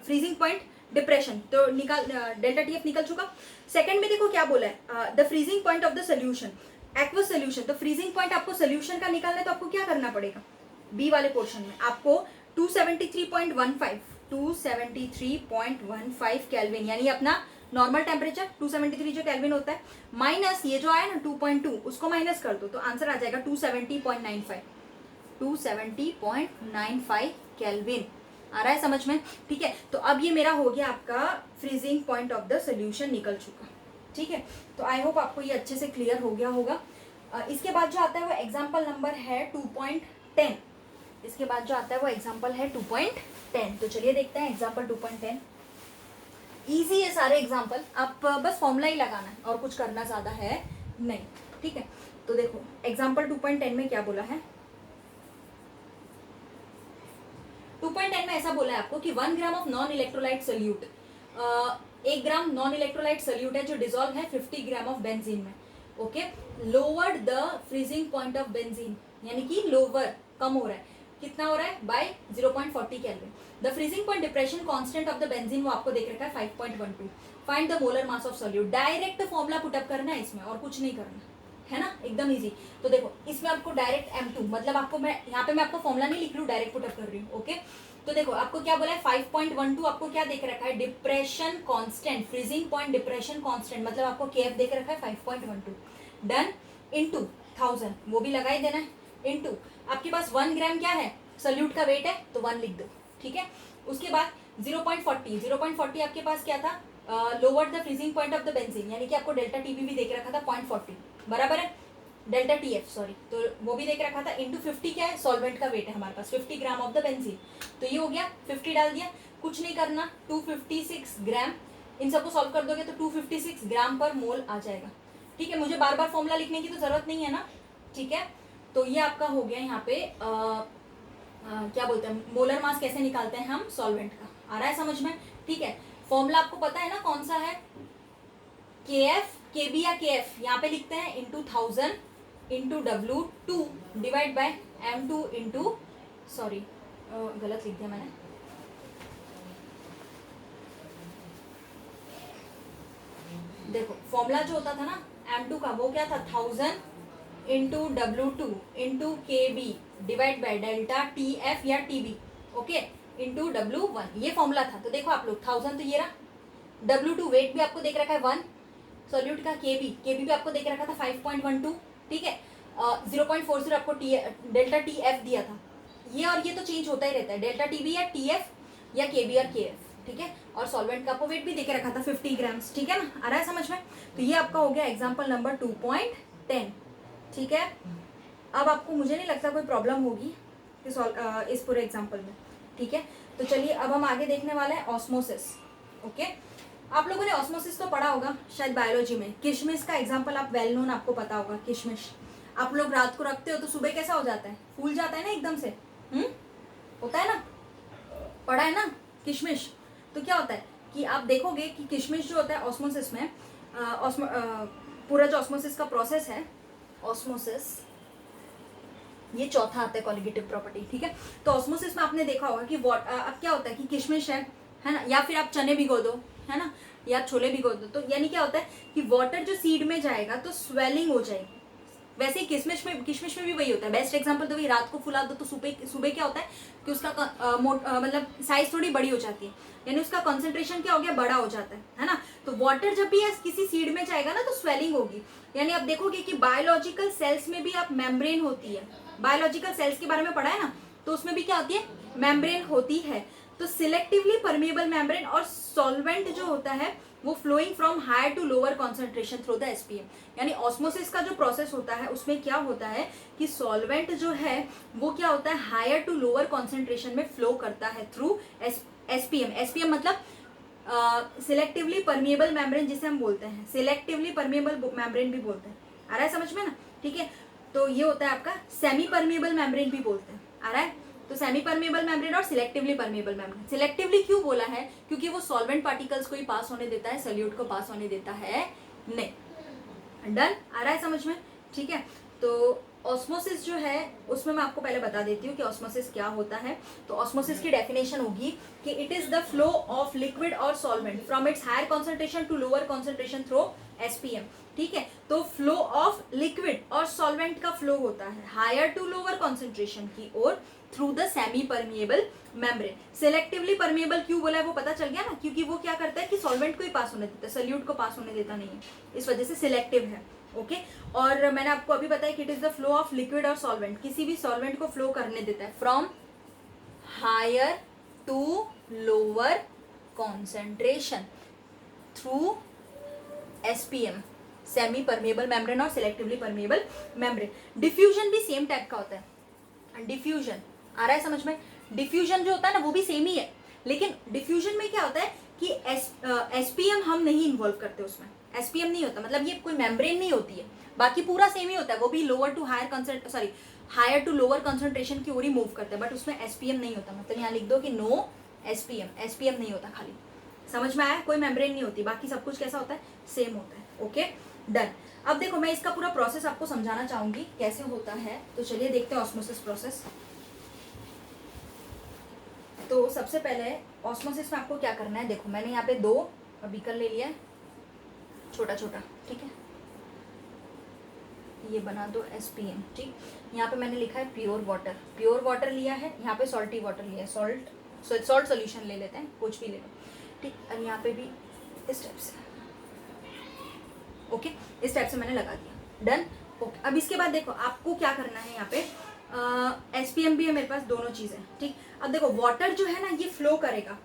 फ्रीजिंग पॉइंट डिप्रेशन, तो निकाल डेल्टा TF निकल चुका। सेकंड में देखो क्या बोला है, the freezing point of the solution, aqueous solution. तो फ्रीजिंग पॉइंट आपको सोल्यूशन का निकालना है, तो आपको क्या करना पड़ेगा, बी वाले पोर्शन में आपको 273.15 केल्विन यानी अपना नॉर्मल टेम्परेचर 273 जो केल्विन होता है, माइनस ये जो आया ना 2.2 उसको माइनस कर दो, तो आंसर आ जाएगा 270.95 केल्विन। आ रहा है समझ में। ठीक है, तो अब ये मेरा हो गया आपका freezing point of the solution निकल चुका। ठीक है, तो आई होप आपको ये अच्छे से क्लियर हो गया होगा। इसके बाद जो आता है वो एग्जाम्पल नंबर है 2.10। इसके बाद जो आता है वो एग्जाम्पल है 2.10। तो चलिए देखते हैं एग्जाम्पल 2.10। इजी है सारे एग्जाम्पल, आप बस फॉर्मूला ही लगाना है और कुछ करना ज्यादा है नहीं। ठीक है, तो देखो एग्जाम्पल 2.10 में क्या बोला है। 2.10 में ऐसा बोला है आपको कि 1 gram of non electrolyte solute, 1 gram non electrolyte solute है जो डिजोल्व है 50 ग्राम ऑफ बेंजीन में। Okay, lowered the freezing point of benzene, यानी कि लोअर कम हो रहा है, कितना हो रहा है by 0.40 kelvin. The freezing point depression constant of the benzene वो आपको देख रखा है 5.12। Find the molar mass of solute. Direct formula put up करना है इसमें और कुछ नहीं करना है ना, एकदम इजी। तो देखो इसमें आपको डायरेक्ट M2 मतलब आपको मैं यहाँ पे मैं आपको फॉर्मूला नहीं लिख रही हूँ, डायरेक्ट पुटअप कर रही हूँ। ओके, तो देखो आपको क्या बोला है 5.12 आपको क्या देख रखा है, depression constant, freezing point depression constant, मतलब आपको केएफ देख रखा है 5.12 डन इनटू 1000 वो भी लगा ही देना है, इनटू आपके पास 1 ग्राम क्या है, सल्यूट का वेट है तो 1 लिख दो, ठीक है। उसके बाद 0.40 आपके पास क्या था, lower the freezing point of the benzene, यानी कि आपको डेल्टा टीबी भी देख रखा था 0.40 बराबर है, डेल्टा टीएफ सॉरी, तो वो भी देख रखा था, इंटू 50 क्या है, सॉल्वेंट का वेट है हमारे पास 50 ग्राम ऑफ द बेंजीन, तो ये हो गया 50 डाल दिया, कुछ नहीं करना 256 ग्राम, इन सबको सॉल्व कर दोगे तो 256 ग्राम पर मोल आ जाएगा, ठीक है। मुझे बार बार फॉर्मूला लिखने की तो जरूरत नहीं है ना, ठीक है। तो ये आपका हो गया यहाँ पे क्या बोलते हैं, मोलर मास कैसे निकालते हैं हम सॉल्वेंट का, आ रहा है समझ में, ठीक है। फॉर्मूला आपको पता है ना कौन सा है, के एफ के बी या के एफ यहाँ पे लिखते हैं into 1000 into W2 divide by M2 into, sorry गलत लिख दिया मैंने, देखो फॉर्मूला जो होता था ना M2 का वो क्या था 1000 into W2 into KB divide by delta TF या TB, ओके, इंटू W1, ये फॉर्मूला था। तो देखो आप लोग 1000 तो ये रहा, W2 वेट भी आपको देख रखा है 1, सॉल्यूट का केबी भी आपको देख रखा था 5.12, ठीक है। 0.40 आपको डेल्टा TF दिया था, ये और ये तो चेंज होता ही रहता है, डेल्टा TB या TF या KB और KF, ठीक है। और सॉल्वेंट का आपको वेट भी देके रखा था 50 ग्राम्स, ठीक है ना, आ रहा है समझ में। तो ये आपका हो गया एग्जाम्पल नंबर 2.10, ठीक है। अब आपको मुझे नहीं लगता कोई प्रॉब्लम होगी इस पूरे एग्जाम्पल में, ठीक है। तो चलिए अब हम आगे देखने वाले हैं ऑस्मोसिस, ओके। आप लोगों ने ऑस्मोसिस तो पढ़ा होगा शायद बायोलॉजी में, किशमिश का एग्जाम्पल आप वेल नोन आपको पता होगा, किशमिश आप लोग रात को रखते हो तो सुबह कैसा हो जाता है, फूल जाता है ना एकदम से, होता है ना, पढ़ा है ना किशमिश। तो क्या होता है कि आप देखोगे कि किशमिश जो होता है ऑस्मोसिस में, पूरा जो ऑस्मोसिस का प्रोसेस है, ऑस्मोसिस ये चौथा आता है कॉलिगेटिव प्रॉपर्टी, ठीक है। तो ऑस्मोसिस में आपने देखा होगा कि अब क्या होता है कि किशमिश है ना, या फिर आप चने भिगो दो, है ना, या छोले भिगो दो, तो यानी क्या होता है कि वाटर जो सीड में जाएगा तो स्वेलिंग हो जाएगी। वैसे ही किशमिश में भी वही होता है, बेस्ट एग्जांपल तो वही, रात को फुला दो तो सुबह क्या होता है कि उसका मतलब साइज थोड़ी बड़ी हो जाती है, यानी उसका कॉन्सेंट्रेशन क्या हो गया, बड़ा हो जाता है ना। तो वाटर जब भी किसी सीड में जाएगा ना तो स्वेलिंग होगी, यानी आप देखोगे कि बायोलॉजिकल सेल्स में भी आप मेम्ब्रेन होती है, बायोलॉजिकल सेल्स के बारे में पढ़ा है ना, तो उसमें भी क्या होती है, मेम्ब्रेन होती है। तो सिलेक्टिवली परमिएबल मेम्ब्रेन और सॉल्वेंट जो होता है वो flowing from higher to lower concentration through the SPM, यानी ऑस्मोसिस का जो प्रोसेस होता है उसमें क्या होता है कि सॉल्वेंट जो है वो क्या होता है हायर टू लोअर कॉन्सेंट्रेशन में फ्लो करता है थ्रू एसपीएम। एसपीएम मतलब सिलेक्टिवली परमिएबल मेम्ब्रेन जिसे हम बोलते हैं, सिलेक्टिवली परमिएबल मेम्ब्रेन भी बोलते हैं, आ रहा है समझ में ना, ठीक है। तो ये होता है आपका सेमी परमिएबल मेम्ब्रेन भी बोलते हैं, आ रहा है। तो सेमी परमिएबल मेम्ब्रेन और सिलेक्टिवली परमिएबल मेम्ब्रेन, सिलेक्टिवली क्यों बोला है, क्योंकि वो सॉल्वेंट पार्टिकल्स को ही पास होने देता है, सॉल्यूट को पास होने देता है नहीं। डन, आ रहा है समझ में, ठीक है। तो ऑस्मोसिस जो है उसमें मैं आपको पहले बता देती हूँ कि ऑस्मोसिस क्या होता है। तो ऑस्मोसिस की डेफिनेशन होगी कि it is the flow of liquid और solvent from its higher concentration to lower concentration through SPM, ठीक है। तो फ्लो ऑफ लिक्विड और सॉल्वेंट का फ्लो होता है हायर टू लोअर कॉन्सेंट्रेशन की ओर through the semi permeable membrane. Selectively permeable क्यों बोला है वो पता चल गया ना, क्योंकि वो क्या करता है कि सॉल्वेंट को ही पास होने देता है, सॉल्यूट को पास होने देता नहीं है, इस वजह से सिलेक्टिव है, ओके। और मैंने आपको अभी बताया कि it is the flow of liquid और सॉल्वेंट, किसी भी सॉल्वेंट को फ्लो करने देता है from higher to lower concentration through SPM, semi permeable membrane और सिलेक्टिवली परमिएबल मेम्ब्रेन। डिफ्यूजन भी सेम टाइप का होता है, डिफ्यूजन आ रहा है समझ में, डिफ्यूजन जो होता है ना वो भी सेम ही है, लेकिन डिफ्यूजन में क्या होता है कि एसपीएम हम नहीं इन्वॉल्व करते उसमें, एसपीएम नहीं होता, मतलब ये कोई मेम्ब्रेन नहीं होती है, बाकी पूरा सेम ही होता है, वो भी lower to higher higher to lower concentration की ओर ही मूव करते हैं, बट उसमें एसपीएम नहीं होता, मतलब यहाँ लिख दो कि नो एसपीएम, एसपीएम नहीं होता, खाली समझ में आया, कोई मेम्ब्रेन नहीं होती, बाकी सब कुछ कैसा होता है, सेम होता है, ओके डन। अब देखो मैं इसका पूरा प्रोसेस आपको समझाना चाहूंगी कैसे होता है, तो चलिए देखते हैं ऑस्मोसिस प्रोसेस। तो सबसे पहले ऑस्मोसिस में आपको क्या करना है, देखो मैंने यहाँ पे 2 बीकर ले लिया है छोटा छोटा, ठीक है, ये बना दो SPM, ठीक। यहाँ पे मैंने लिखा है प्योर वाटर लिया है, यहाँ पे सॉल्टी वाटर लिया है, सॉल्ट सोल्यूशन ले लेते हैं, कुछ भी ले लो, ठीक। और यहाँ पे भी इस टाइप से, ओके, इस टाइप से मैंने लगा दिया, डन, ओके। अब इसके बाद देखो आपको क्या करना है, यहाँ पे SPM भी है मेरे पास, दोनों चीज़ें, ठीक। अब देखो वाटर जो है ना ये फ्लो करेगा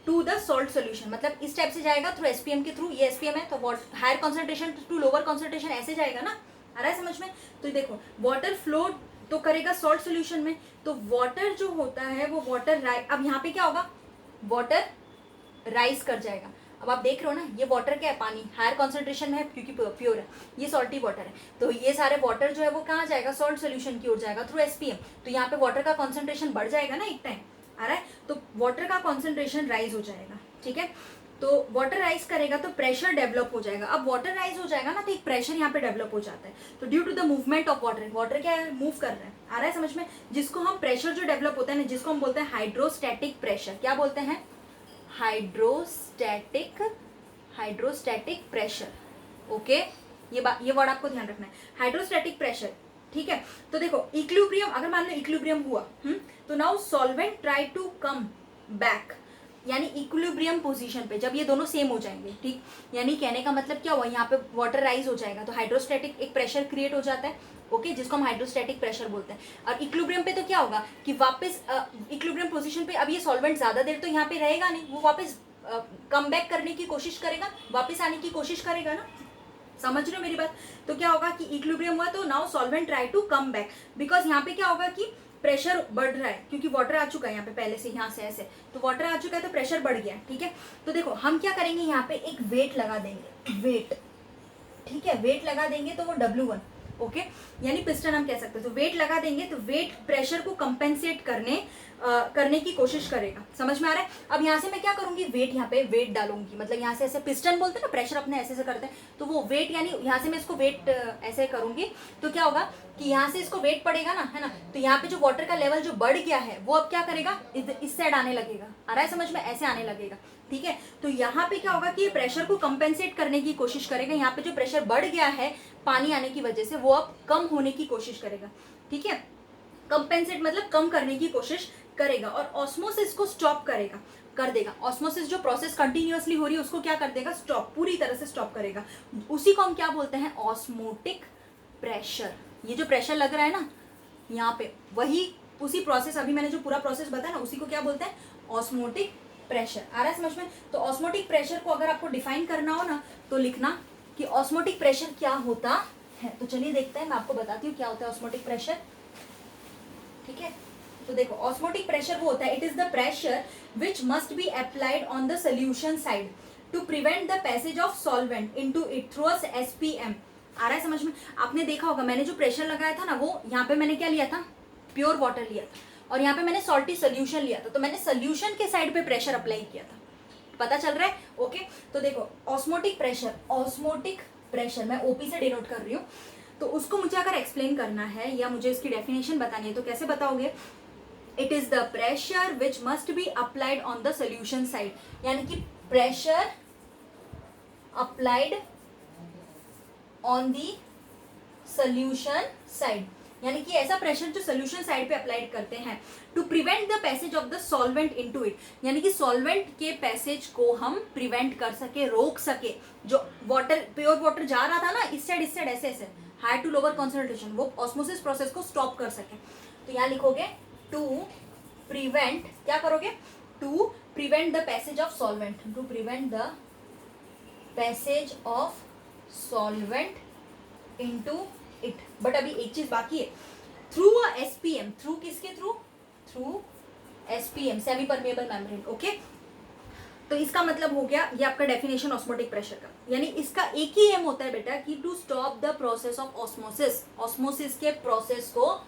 टू द सॉल्ट सोल्यूशन, मतलब इस टाइप से जाएगा थ्रू SPM के थ्रू, ये SPM है तो higher concentration to lower concentration ऐसे जाएगा ना, आ रहा है समझ में। तो देखो वाटर फ्लो तो करेगा सॉल्ट सोल्यूशन में, तो वाटर जो होता है वो वाटर अब यहाँ पे क्या होगा, वाटर राइज कर जाएगा। अब आप देख रहे हो ना ये वाटर क्या है, पानी हायर कॉन्सेंट्रेशन में है क्योंकि प्योर है, ये सॉल्टी वाटर है, तो ये सारे वाटर जो है वो कहाँ जाएगा, सॉल्ट सोल्यूशन की ओर जाएगा थ्रू SPM। तो यहाँ पे वाटर का कॉन्सेंट्रेशन बढ़ जाएगा ना एक टाइम, आ रहा है, तो वाटर का कॉन्सेंट्रेशन राइज हो जाएगा, ठीक है। तो वाटर राइज करेगा तो प्रेशर डेवलप हो जाएगा। अब वाटर राइज हो जाएगा ना तो एक प्रेशर यहाँ पे डेवलप हो जाता है, तो due to the movement of water क्या है, मूव कर रहा है, आ रहा है समझ में, जिसको हम प्रेशर जो डेवलप होता है ना, जिसको हम बोलते हैं हाइड्रोस्टैटिक प्रेशर, क्या बोलते हैं, हाइड्रोस्टैटिक प्रेशर, ओके। ये वर्ड आपको ध्यान रखना है, हाइड्रोस्टैटिक प्रेशर, ठीक है। तो देखो इक्विलिब्रियम, अगर मान लो इक्विलिब्रियम हुआ, तो now solvent try to come back, यानी इक्विलिब्रियम पोजीशन पे जब ये दोनों सेम हो जाएंगे, ठीक, यानी कहने का मतलब क्या हुआ, यहाँ पे वाटर राइज हो जाएगा तो हाइड्रोस्टैटिक एक प्रेशर क्रिएट हो जाता है, ओके, जिसको हम हाइड्रोस्टैटिक प्रेशर बोलते हैं। और इक्विलिब्रियम पे तो क्या होगा कि वापस इक्विलिब्रियम पोजीशन पे अब ये सॉल्वेंट ज्यादा देर तो यहाँ पे रहेगा नहीं, वो वापस कम बैक करने की कोशिश करेगा, वापस आने की कोशिश करेगा ना, समझ रहे हो मेरी बात। तो क्या होगा कि इक्विलिब्रियम हुआ तो now solvent try to come back, because यहाँ पे क्या होगा कि प्रेशर बढ़ रहा है क्योंकि वाटर आ चुका है यहाँ पे पहले से, यहाँ से ऐसे, तो वाटर आ चुका है तो प्रेशर बढ़ गया, ठीक है। तो देखो हम क्या करेंगे, यहाँ पे एक वेट लगा देंगे, वेट, ठीक है, वेट लगा देंगे तो वो W1, ओके, यानी पिस्टन हम कह सकते हैं। तो वेट लगा देंगे तो वेट प्रेशर को कंपेंसेट करने की कोशिश करेगा, समझ में आ रहा है। अब यहाँ से मैं क्या करूंगी, वेट, यहाँ पे वेट डालूंगी, मतलब यहाँ से ऐसे पिस्टन बोलते हैं ना, प्रेशर अपने ऐसे करते हैं, तो वो वेट यानी यहाँ से मैं इसको वेट ऐसे करूंगी, तो क्या होगा कि यहाँ से इसको वेट पड़ेगा ना, है ना, तो यहाँ पे जो वाटर का लेवल जो बढ़ गया है वो अब क्या करेगा, इस साइड आने लगेगा, आ रहा है समझ में, ऐसे आने लगेगा, ठीक है। तो यहाँ पे क्या होगा कि ये प्रेशर को कंपेंसेट करने की कोशिश करेगा, यहाँ पे जो प्रेशर बढ़ गया है पानी आने की वजह से वो अब कम होने की कोशिश करेगा, ठीक है, कंपेंसेट मतलब कम करने की कोशिश करेगा, और ऑस्मोसिस को स्टॉप कर देगा। ऑस्मोसिस जो प्रोसेस कंटिन्यूअसली हो रही है उसको क्या कर देगा, स्टॉप, पूरी तरह से स्टॉप करेगा। उसी को हम क्या बोलते हैं, ऑस्मोटिक प्रेशर। ये जो प्रेशर लग रहा है ना यहाँ पे, वही उसी प्रोसेस, अभी मैंने जो पूरा प्रोसेस बताया ना, उसी को क्या बोलते हैं, ऑस्मोटिक प्रेशर। आ रहा है समझ में। तो ऑस्मोटिक प्रेशर को अगर आपको डिफाइन करना हो ना तो लिखना कि ऑस्मोटिक प्रेशर क्या होता है। तो चलिए देखते हैं, मैं आपको बताती हूँ क्या होता है ऑस्मोटिक प्रेशर, ठीक है। तो देखो ऑस्मोटिक प्रेशर वो होता है, it is the pressure which must be applied on the solution side to prevent the passage of solvent into it through SPM। आ रहा है समझ में। आपने देखा होगा मैंने जो प्रेशर लगाया था ना, वो यहाँ पे मैंने क्या लिया था, प्योर वाटर लिया था, और यहाँ पे मैंने सॉल्टी सोल्यूशन लिया था, तो मैंने सोल्यूशन के साइड पे प्रेशर अप्लाई किया था, पता चल रहा है, ओके। तो देखो ऑस्मोटिक प्रेशर मैं OP से डिनोट कर रही हूँ, तो उसको मुझे अगर एक्सप्लेन करना है या मुझे इसकी डेफिनेशन बतानी है तो कैसे बताओगे, it is the pressure which must be applied on the solution side, यानी कि pressure applied on the solution side, यानी कि ऐसा प्रेशर जो सोल्यूशन साइड पे अप्लाइड करते हैं to prevent the passage of the solvent into it, यानी कि सॉल्वेंट के पैसेज को हम प्रिवेंट कर सके, रोक सके। जो वाटर, प्योर वाटर जा रहा था ना इस साइड ऐसे ऐसे हायर टू लोअर कॉन्सेंट्रेशन, वो ऑस्मोसिस प्रोसेस को स्टॉप कर सके। तो यहाँ लिखोगे टू प्रिवेंट, क्या करोगे, to prevent the passage of solvent, to prevent the passage of solvent into it. But अभी एक चीज बाकी है, थ्रू SPM, थ्रू किसके थ्रू, through SPM, semi permeable membrane, okay. तो इसका मतलब हो गया ये आपका डेफिनेशन ऑस्मोटिक प्रेशर का, यानी इसका एक ही एम होता है बेटा कि to stop the process of osmosis, osmosis के प्रोसेस को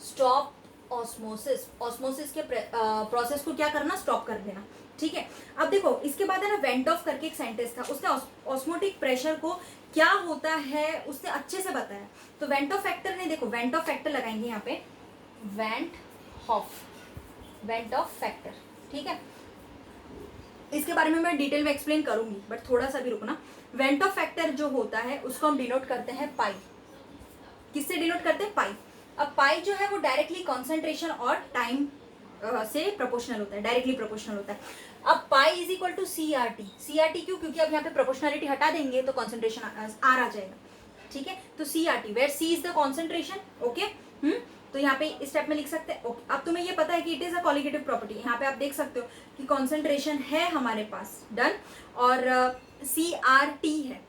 स्टॉप, ऑस्मोसिस के प्रोसेस को क्या करना, स्टॉप कर देना, ठीक है। अब देखो इसके बाद है ना वेंट ऑफ करके एक सेंटेंस था, उसने ऑस्मोटिक प्रेशर को क्या होता है उसने अच्छे से बताया। तो वेंट ऑफ फैक्टर ने, देखो वेंट ऑफ फैक्टर लगाएंगे यहाँ पे, वेंट ऑफ फैक्टर, ठीक है। इसके बारे में मैं डिटेल में एक्सप्लेन करूंगी, बट थोड़ा सा भी रुकना। वेंट ऑफ फैक्टर जो होता है उसको हम डिनोट करते हैं पाई, किससे डिनोट करते हैं? पाई। अब पाई जो है वो डायरेक्टली कॉन्सेंट्रेशन और टाइम से प्रोपोर्शनल होता है, डायरेक्टली प्रोपोर्शनल होता है। अब pi is equal to C R T. C R T क्यों? क्योंकि अब यहाँ पे प्रोपोर्शनलिटी हटा देंगे तो कॉन्सेंट्रेशन आर आ जाएगा, ठीक है। तो C R T where C is the concentration, okay. तो यहाँ पे इस स्टेप में लिख सकते हैं, ओके। अब तुम्हें ये पता है कि it is a colligative property. यहाँ पे आप देख सकते हो कि कॉन्सेंट्रेशन है हमारे पास, डन, और सी आर टी है।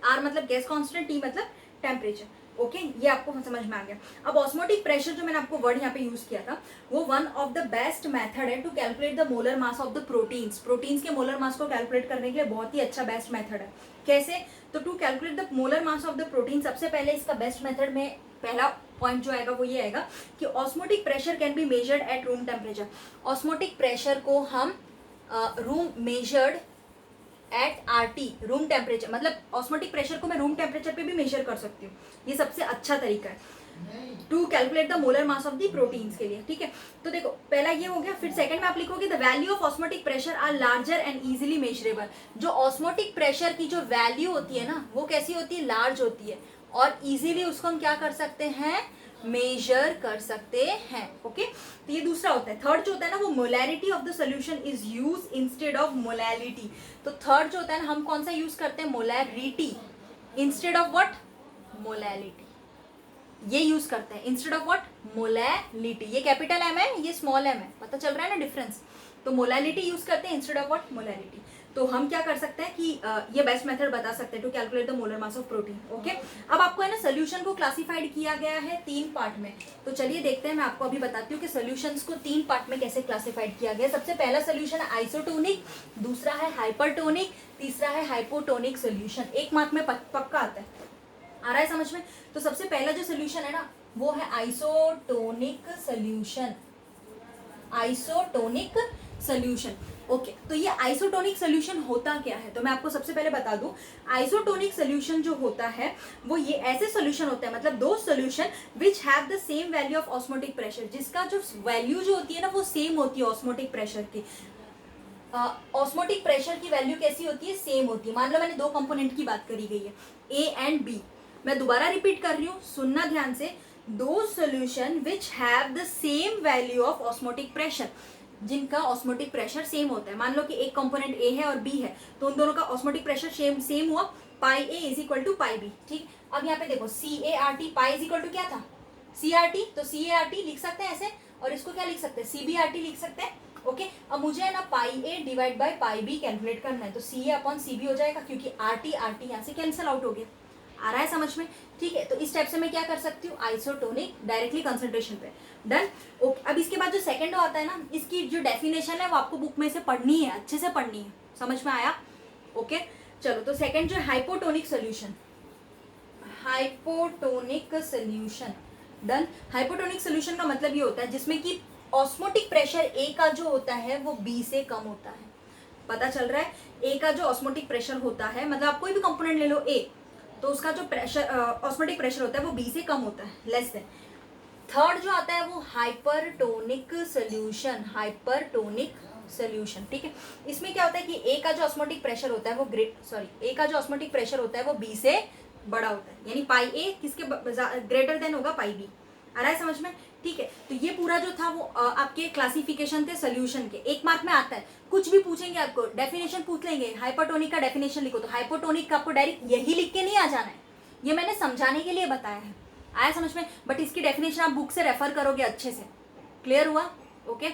आर मतलब गैस कांस्टेंट, टी मतलब टेम्परेचर, ओके। ये आपको समझ में आ गया। अब ऑस्मोटिक प्रेशर जो मैंने आपको वर्ड यहाँ पे यूज किया था, वो one of the best method है to calculate the molar mass of the proteins. Proteins के मोलर मास को कैलकुलेट करने के लिए बहुत ही अच्छा बेस्ट मेथड है। कैसे? तो to calculate the molar mass of the protein, सबसे पहले इसका बेस्ट मेथड में पहला पॉइंट जो आएगा वो ये आएगा कि osmotic pressure can be measured at room temperature. Osmotic pressure को हम room measured eight RT, room temperature, मतलब ऑस्मोटिक प्रेशर को मैं रूम टेम्परेचर पे भी मेजर कर सकती हूँ। ये सबसे अच्छा तरीका है to calculate the molar mass of the proteins के लिए, ठीक है। तो देखो पहला ये हो गया, फिर सेकंड में आप लिखोगे the value of osmotic pressure are larger and easily measurable. जो ऑस्मोटिक प्रेशर की जो वैल्यू होती है ना, वो कैसी होती है? लार्ज होती है, और इजीली उसको हम क्या कर सकते हैं? मेजर कर सकते हैं, ओके। तो ये दूसरा होता है। थर्ड जो होता है ना, वो molarity of the solution is use instead of molality. तो थर्ड जो होता है ना, हम कौन सा यूज करते हैं? Molarity instead of what? Molality. ये यूज करते हैं इंस्टेड ऑफ व्हाट? मोलैलिटी। ये कैपिटल एम है, ये स्मॉल एम है, पता चल रहा है ना डिफरेंस? तो मोलैलिटी यूज करते हैं इंस्टेड ऑफ व्हाट? मोलैलिटी। तो हम क्या कर सकते हैं कि ये बेस्ट मेथड बता सकते हैं to calculate the molar mass of protein, okay. अब आपको है ना सोल्यूशन को क्लासिफाइड किया गया है 3 पार्ट में। तो चलिए देखते हैं, मैं आपको अभी बताती हूँ कि सोल्यूशंस को 3 पार्ट में कैसे क्लासिफाइड किया गया है। सबसे पहला सोल्यूशन है आइसोटोनिक, दूसरा है हाइपरटोनिक, तीसरा है हाइपोटोनिक सोल्यूशन। 1 मार्क में पक्का आता है, आ रहा है समझ में? तो सबसे पहला जो सोल्यूशन है ना, वो है isotonic solution. Isotonic solution, okay. तो ये आइसोटोनिक सोल्यूशन होता क्या है? तो मैं आपको सबसे पहले बता दूं, आइसोटोनिक सोल्यूशन जो होता है वो ये ऐसे सोल्यूशन होता है, मतलब दो solution which have the same value of osmotic pressure, जिसका जो वैल्यू जो होती है ना वो सेम होती है ऑस्मोटिक प्रेशर की। ऑस्मोटिक प्रेशर की वैल्यू कैसी होती है? सेम होती है। मान लो मैंने 2 कंपोनेंट की बात करी गई है, A एंड B। मैं दोबारा रिपीट कर रही हूँ, सुनना ध्यान से। दो solution which have the same value of osmotic pressure, जिनका ऑस्मोटिक प्रेशर सेम होता है। मान लो कि एक कंपोनेंट A है और B है, तो उन दोनों का ऑस्मोटिक प्रेशर सेम हुआ, pi A is equal to pi B, ठीक। अब यहाँ पे देखो CART, pi is equal to क्या था? CRT। तो CART लिख सकते हैं ऐसे, और इसको क्या लिख सकते हैं? CBRT लिख सकते हैं, ओके। अब मुझे है ना पाई A divide by pi B calculate करना है, तो CA अपॉन CB हो जाएगा, क्योंकि RT यहाँ से कैंसिल आउट हो गया। आ रहा है समझ में? ठीक है। तो इस स्टेप से मैं क्या कर सकती हूँ? आइसोटोनिक, डायरेक्टली कंसंट्रेशन पे, डन, ओके। अब इसके बाद जो सेकंड आता है ना, इसकी जो डेफिनेशन है वो आपको बुक में से पढ़नी है, अच्छे से पढ़नी है, समझ में आया? ओके चलो, तो सेकंड जो hypotonic solution, hypotonic solution, done. Hypotonic solution का मतलब ये होता है जिसमें कि ऑस्मोटिक प्रेशर A का जो होता है वो B से कम होता है। पता चल रहा है? A का जो ऑस्मोटिक प्रेशर होता है, मतलब आप कोई भी कंपोनेंट ले लो A, तो उसका जो प्रेशर ऑस्मोटिक प्रेशर होता है वो B से कम होता है, लेस देन। थर्ड जो आता है वो हाइपरटोनिक सोल्यूशन, हाइपरटोनिक सोल्यूशन, ठीक है। इसमें क्या होता है कि A का जो ऑस्मोटिक प्रेशर होता है वो A का जो ऑस्मोटिक प्रेशर होता है वो B से बड़ा होता है, यानी पाई A किसके ग्रेटर देन होगा? पाई B। आ रहा है समझ में? ठीक है। तो ये पूरा जो था वो आपके क्लासिफिकेशन थे सोल्यूशन के। 1 मार्क में आता है, कुछ भी पूछेंगे आपको, डेफिनेशन पूछ लेंगे, हाइपरटोनिक का डेफिनेशन लिखो, तो हाइपोटोनिक का आपको डायरेक्ट यही लिख के नहीं आ जाना है, ये मैंने समझाने के लिए बताया है। आया समझ में? बट इसकी डेफिनेशन आप बुक से रेफर करोगे अच्छे से। क्लियर हुआ? ओके।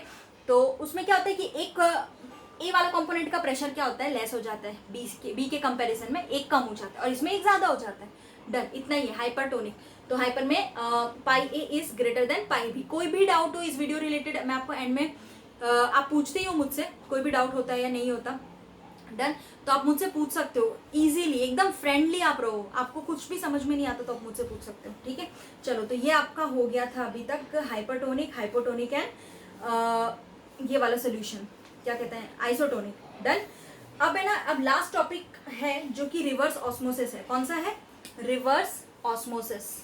तो उसमें क्या होता है कि एक ए वाला कंपोनेंट का प्रेशर क्या होता है? लेस हो जाता है, बी के कंपैरिजन में एक कम हो जाता है, और इसमें एक ज्यादा हो जाता है, डन। इतना ही है हाइपरटोनिक। तो हाइपर में पाई A is greater than pi B। कोई भी डाउट हो इस वीडियो रिलेटेड, मैं आपको एंड में आप पूछते ही हो मुझसे, कोई भी डाउट होता है या नहीं होता, डन, तो आप मुझसे पूछ सकते हो इजीली, एकदम फ्रेंडली आप रहो। आपको कुछ भी समझ में नहीं आता तो आप मुझसे पूछ सकते हो, ठीक है। चलो, तो ये आपका हो गया था अभी तक हाइपरटोनिक, हाइपोटोनिक एंड ये वाला सोल्यूशन क्या कहते हैं? Isotonic, done. अब है ना, अब लास्ट टॉपिक है जो कि रिवर्स ऑस्मोसिस है। कौन सा है? Reverse osmosis.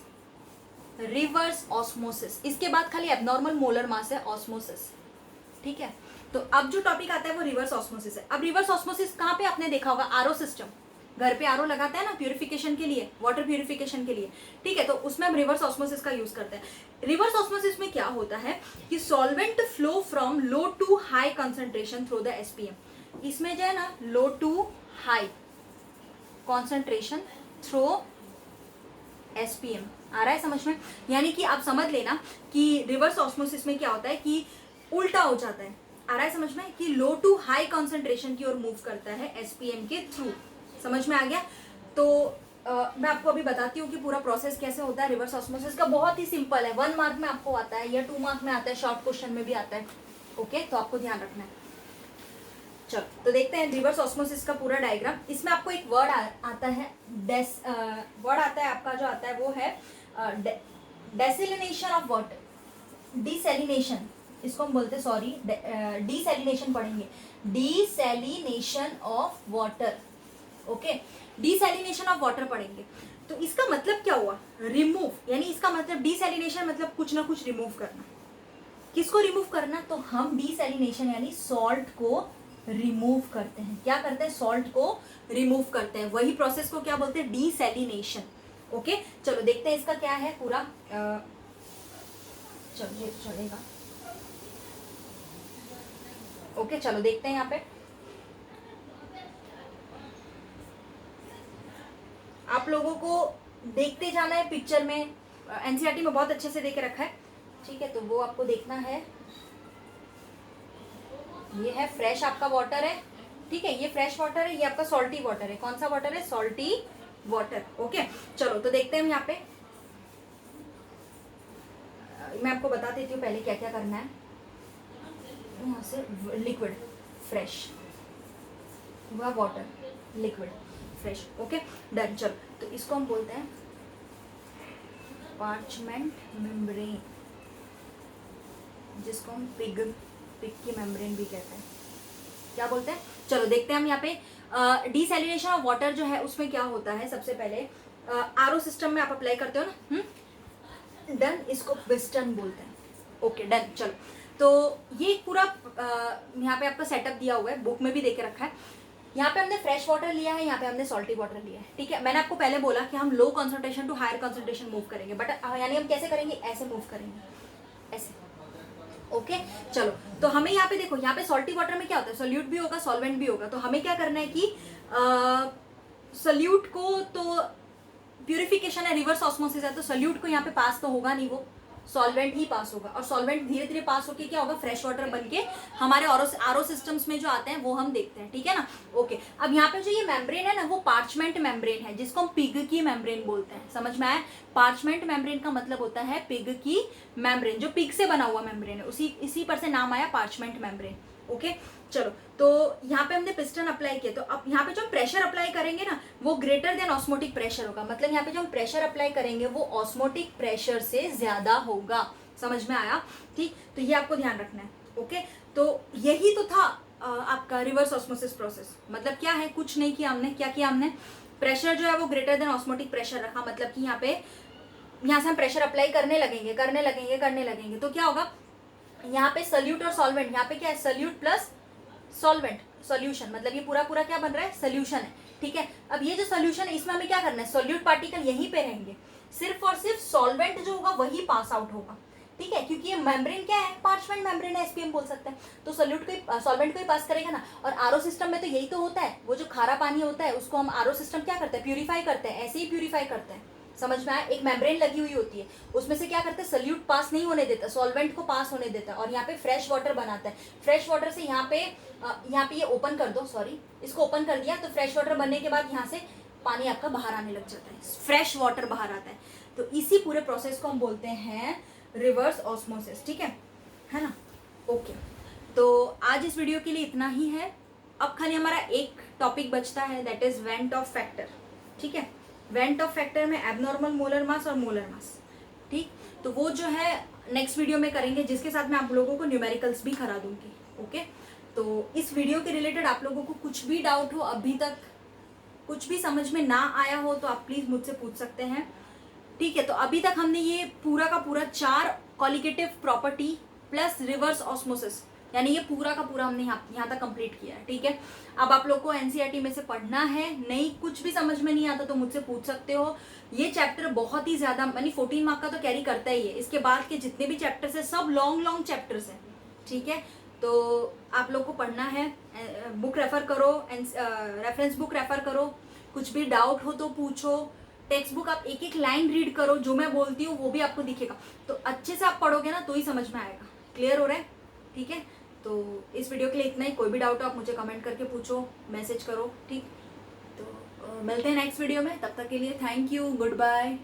रिवर्स ऑस्मोसिस, इसके बाद खाली एबनॉर्मल मोलर मास है, ऑस्मोसिस, ठीक है। तो अब जो टॉपिक आता है वो रिवर्स ऑस्मोसिस है। अब रिवर्स ऑस्मोसिस कहाँ पे आपने देखा होगा? आरओ सिस्टम, घर पे आरओ लगाते हैं ना प्यूरिफिकेशन के लिए, वाटर प्यूरिफिकेशन के लिए, ठीक है, तो उसमें हम रिवर्स ऑस्मोसिस का यूज करते हैं। रिवर्स ऑस्मोसिस में क्या होता है कि solvent flow from low to high concentration through the SPM. इसमें जो है ना low to high concentration through SPM आ रहा है समझ में। यानी कि आप समझ लेना कि रिवर्स ऑस्मोसिस में क्या होता है कि उल्टा हो जाता है, आ रहा है समझ में, कि लो टू हाई कंसंट्रेशन की ओर मूव करता है एसपीएम के थ्रू। समझ में आ गया। तो मैं आपको अभी बताती हूँ कि पूरा प्रोसेस कैसे होता है रिवर्स ऑस्मोसिस का। बहुत ही सिंपल है, 1 मार्क में आपको आता है या 2 मार्क में आता है, शॉर्ट क्वेश्चन में भी आता है। ओके, तो आपको ध्यान रखना है। चलो तो देखते हैं रिवर्स ऑस्मोसिस का पूरा डायग्राम। इसमें आपको एक वर्ड आता है, वर्ड आता है आपका, जो आता है वो है डेसिलिनेशन ऑफ वाटर, डिसैलिनेशन इसको हम बोलते हैं, सॉरी डिसैलिनेशन पढ़ेंगे, desalination of water. Okay, desalination of water पढ़ेंगे। तो इसका मतलब क्या हुआ, रिमूव, यानी इसका मतलब डिसैलिनेशन मतलब कुछ ना कुछ रिमूव करना। किसको रिमूव करना, तो हम डिसैलिनेशन यानी सॉल्ट को रिमूव करते हैं। क्या करते हैं, सॉल्ट को रिमूव करते हैं, वही प्रोसेस को क्या बोलते हैं, डिसैलिनेशन। ओके, चलो देखते हैं इसका क्या है पूरा। चलो ये चलेगा। ओके, चलो देखते हैं यहाँ पे। आप लोगों को देखते जाना है पिक्चर में, एनसीईआरटी में बहुत अच्छे से देके रखा है, ठीक है, तो वो आपको देखना है। ये है फ्रेश आपका वाटर है, ठीक है, ये फ्रेश वाटर है, ये आपका सॉल्टी वाटर है। कौन सा वाटर है, सॉल्टी वाटर। ओके, चलो तो देखते हैं यहाँ पे। मैं आपको बता देती हूँ पहले क्या क्या करना है। यहाँ से लिक्विड फ्रेश हुआ, water liquid fresh. Okay done. चलो तो इसको हम बोलते हैं पार्चमेंट मेम्ब्रेन, जिसको हम पिग की मेम्ब्रेन भी कहते हैं। क्या बोलते हैं, चलो देखते हैं हम यहाँ पे। डिसैलिनेशन ऑफ वाटर जो है उसमें क्या होता है, सबसे पहले आरओ सिस्टम में आप अप्लाई करते हो ना, डन, इसको पिस्टन बोलते हैं। Okay done. चलो तो ये पूरा यहाँ पे आपका सेटअप दिया हुआ है, बुक में भी देके रखा है। यहाँ पे हमने फ्रेश वाटर लिया है, यहाँ पे हमने सॉल्टी वाटर लिया है, ठीक है। मैंने आपको पहले बोला कि हम low concentration to higher concentration move करेंगे, बट यानी हम कैसे करेंगे, ऐसे मूव करेंगे, ऐसे। ओके चलो, तो हमें यहाँ पे देखो, यहाँ पे सॉल्टी वाटर में क्या होता है, सोल्यूट भी होगा सॉल्वेंट भी होगा। तो हमें क्या करना है कि सोल्यूट को, तो प्यूरिफिकेशन है, रिवर्स ऑस्मोसिस है, तो सोल्यूट को यहाँ पे पास तो होगा नहीं, वो सॉल्वेंट ही पास होगा। और सॉल्वेंट धीरे धीरे पास होके क्या होगा, फ्रेश वाटर बनके हमारे आरओ सिस्टम्स में जो आते हैं वो हम देखते हैं, ठीक है ना। ओके, अब यहाँ पे जो ये मेम्ब्रेन है ना, वो पार्चमेंट मेम्ब्रेन है, जिसको हम पिग की मेम्ब्रेन बोलते हैं। समझ में आया, पार्चमेंट मेम्ब्रेन का मतलब होता है पिग की मेम्ब्रेन, जो पिग से बना हुआ मेम्ब्रेन है, इसी पर से नाम आया पार्चमेंट मेम्ब्रेन। ओके चलो, तो यहाँ पे हमने पिस्टन अप्लाई किया, तो अब यहाँ पे जो हम प्रेशर अप्लाई करेंगे ना, वो ग्रेटर देन ऑस्मोटिक प्रेशर होगा। मतलब यहाँ पे जो हम प्रेशर अप्लाई करेंगे वो ऑस्मोटिक प्रेशर से ज्यादा होगा। समझ में आया, ठीक, तो ये आपको ध्यान रखना है। ओके, तो यही तो था आपका रिवर्स ऑस्मोसिस प्रोसेस। मतलब क्या है, कुछ नहीं किया हमने, क्या किया हमने, प्रेशर जो है वो ग्रेटर देन ऑस्मोटिक प्रेशर रखा। मतलब कि यहाँ से हम प्रेशर अप्लाई करने लगेंगे, तो क्या होगा, यहाँ पे सोल्यूट और सॉल्वेंट, यहाँ पे क्या है, सोल्यूट प्लस सॉल्वेंट, सॉल्यूशन, मतलब ये पूरा क्या बन रहा है, सोल्यूशन है, ठीक है। अब ये जो सोल्यूशन है, इसमें हमें क्या करना है, सोल्यूट पार्टिकल यहीं पे रहेंगे, सिर्फ और सिर्फ सॉल्वेंट जो होगा वही पास आउट होगा, ठीक है, क्योंकि ये मेम्ब्रेन क्या है, पार्चमेंट मेम्ब्रेन है, एसपीएम बोल सकते हैं। तो सोल्यूट को, सॉल्वेंट को ही पास करेगा ना। और आरओ सिस्टम में तो यही तो होता है, वो जो खारा पानी होता है उसको हम आरओ सिस्टम क्या करते हैं, प्यूरिफाई करते हैं, ऐसे ही प्यूरिफाई करते हैं। समझ में आया, एक मेम्ब्रेन लगी हुई होती है, उसमें से क्या करते हैं, सोल्यूट पास नहीं होने देता, सॉल्वेंट को पास होने देता है, और यहाँ पे फ्रेश वाटर बनाता है। फ्रेश वाटर से यहाँ पे ये ओपन कर दो, सॉरी, इसको ओपन कर दिया, तो फ्रेश वाटर बनने के बाद यहाँ से पानी आपका बाहर आने लग जाता है, फ्रेश वाटर बाहर आता है। तो इसी पूरे प्रोसेस को हम बोलते हैं रिवर्स ऑस्मोसिस, ठीक है ना। ओके, तो आज इस वीडियो के लिए इतना ही है। अब खाली हमारा एक टॉपिक बचता है, that is went of factor, ठीक है। वेंट ऑफ फैक्टर में एबनॉर्मल मोलर मास और मोलर मास, ठीक, तो वो जो है नेक्स्ट वीडियो में करेंगे, जिसके साथ मैं आप लोगों को न्यूमेरिकल्स भी करा दूंगी। ओके, तो इस वीडियो के रिलेटेड आप लोगों को कुछ भी डाउट हो, अभी तक कुछ भी समझ में ना आया हो, तो आप प्लीज मुझसे पूछ सकते हैं, ठीक है। तो अभी तक हमने ये पूरा का पूरा 4 colligative property plus reverse osmosis यानी ये पूरा का पूरा हमने यहाँ तक कंप्लीट किया है, ठीक है। अब आप लोग को एनसीईआरटी में से पढ़ना है, नहीं कुछ भी समझ में नहीं आता तो मुझसे पूछ सकते हो। ये चैप्टर बहुत ही ज्यादा, यानी 14 मार्क का तो कैरी करता ही है। इसके बाद के जितने भी चैप्टर्स है सब लॉन्ग चैप्टर्स हैं, ठीक है। तो आप लोग को पढ़ना है, बुक रेफर करो, रेफरेंस बुक रेफर करो, कुछ भी डाउट हो तो पूछो। टेक्स्ट बुक आप एक एक लाइन रीड करो, जो मैं बोलती हूँ वो भी आपको दिखेगा, तो अच्छे से आप पढ़ोगे ना तो ही समझ में आएगा। क्लियर हो रहा है, ठीक है। तो इस वीडियो के लिए इतना ही। कोई भी डाउट हो आप मुझे कमेंट करके पूछो, मैसेज करो, ठीक। तो मिलते हैं नेक्स्ट वीडियो में, तब तक के लिए थैंक यू, गुड बाय।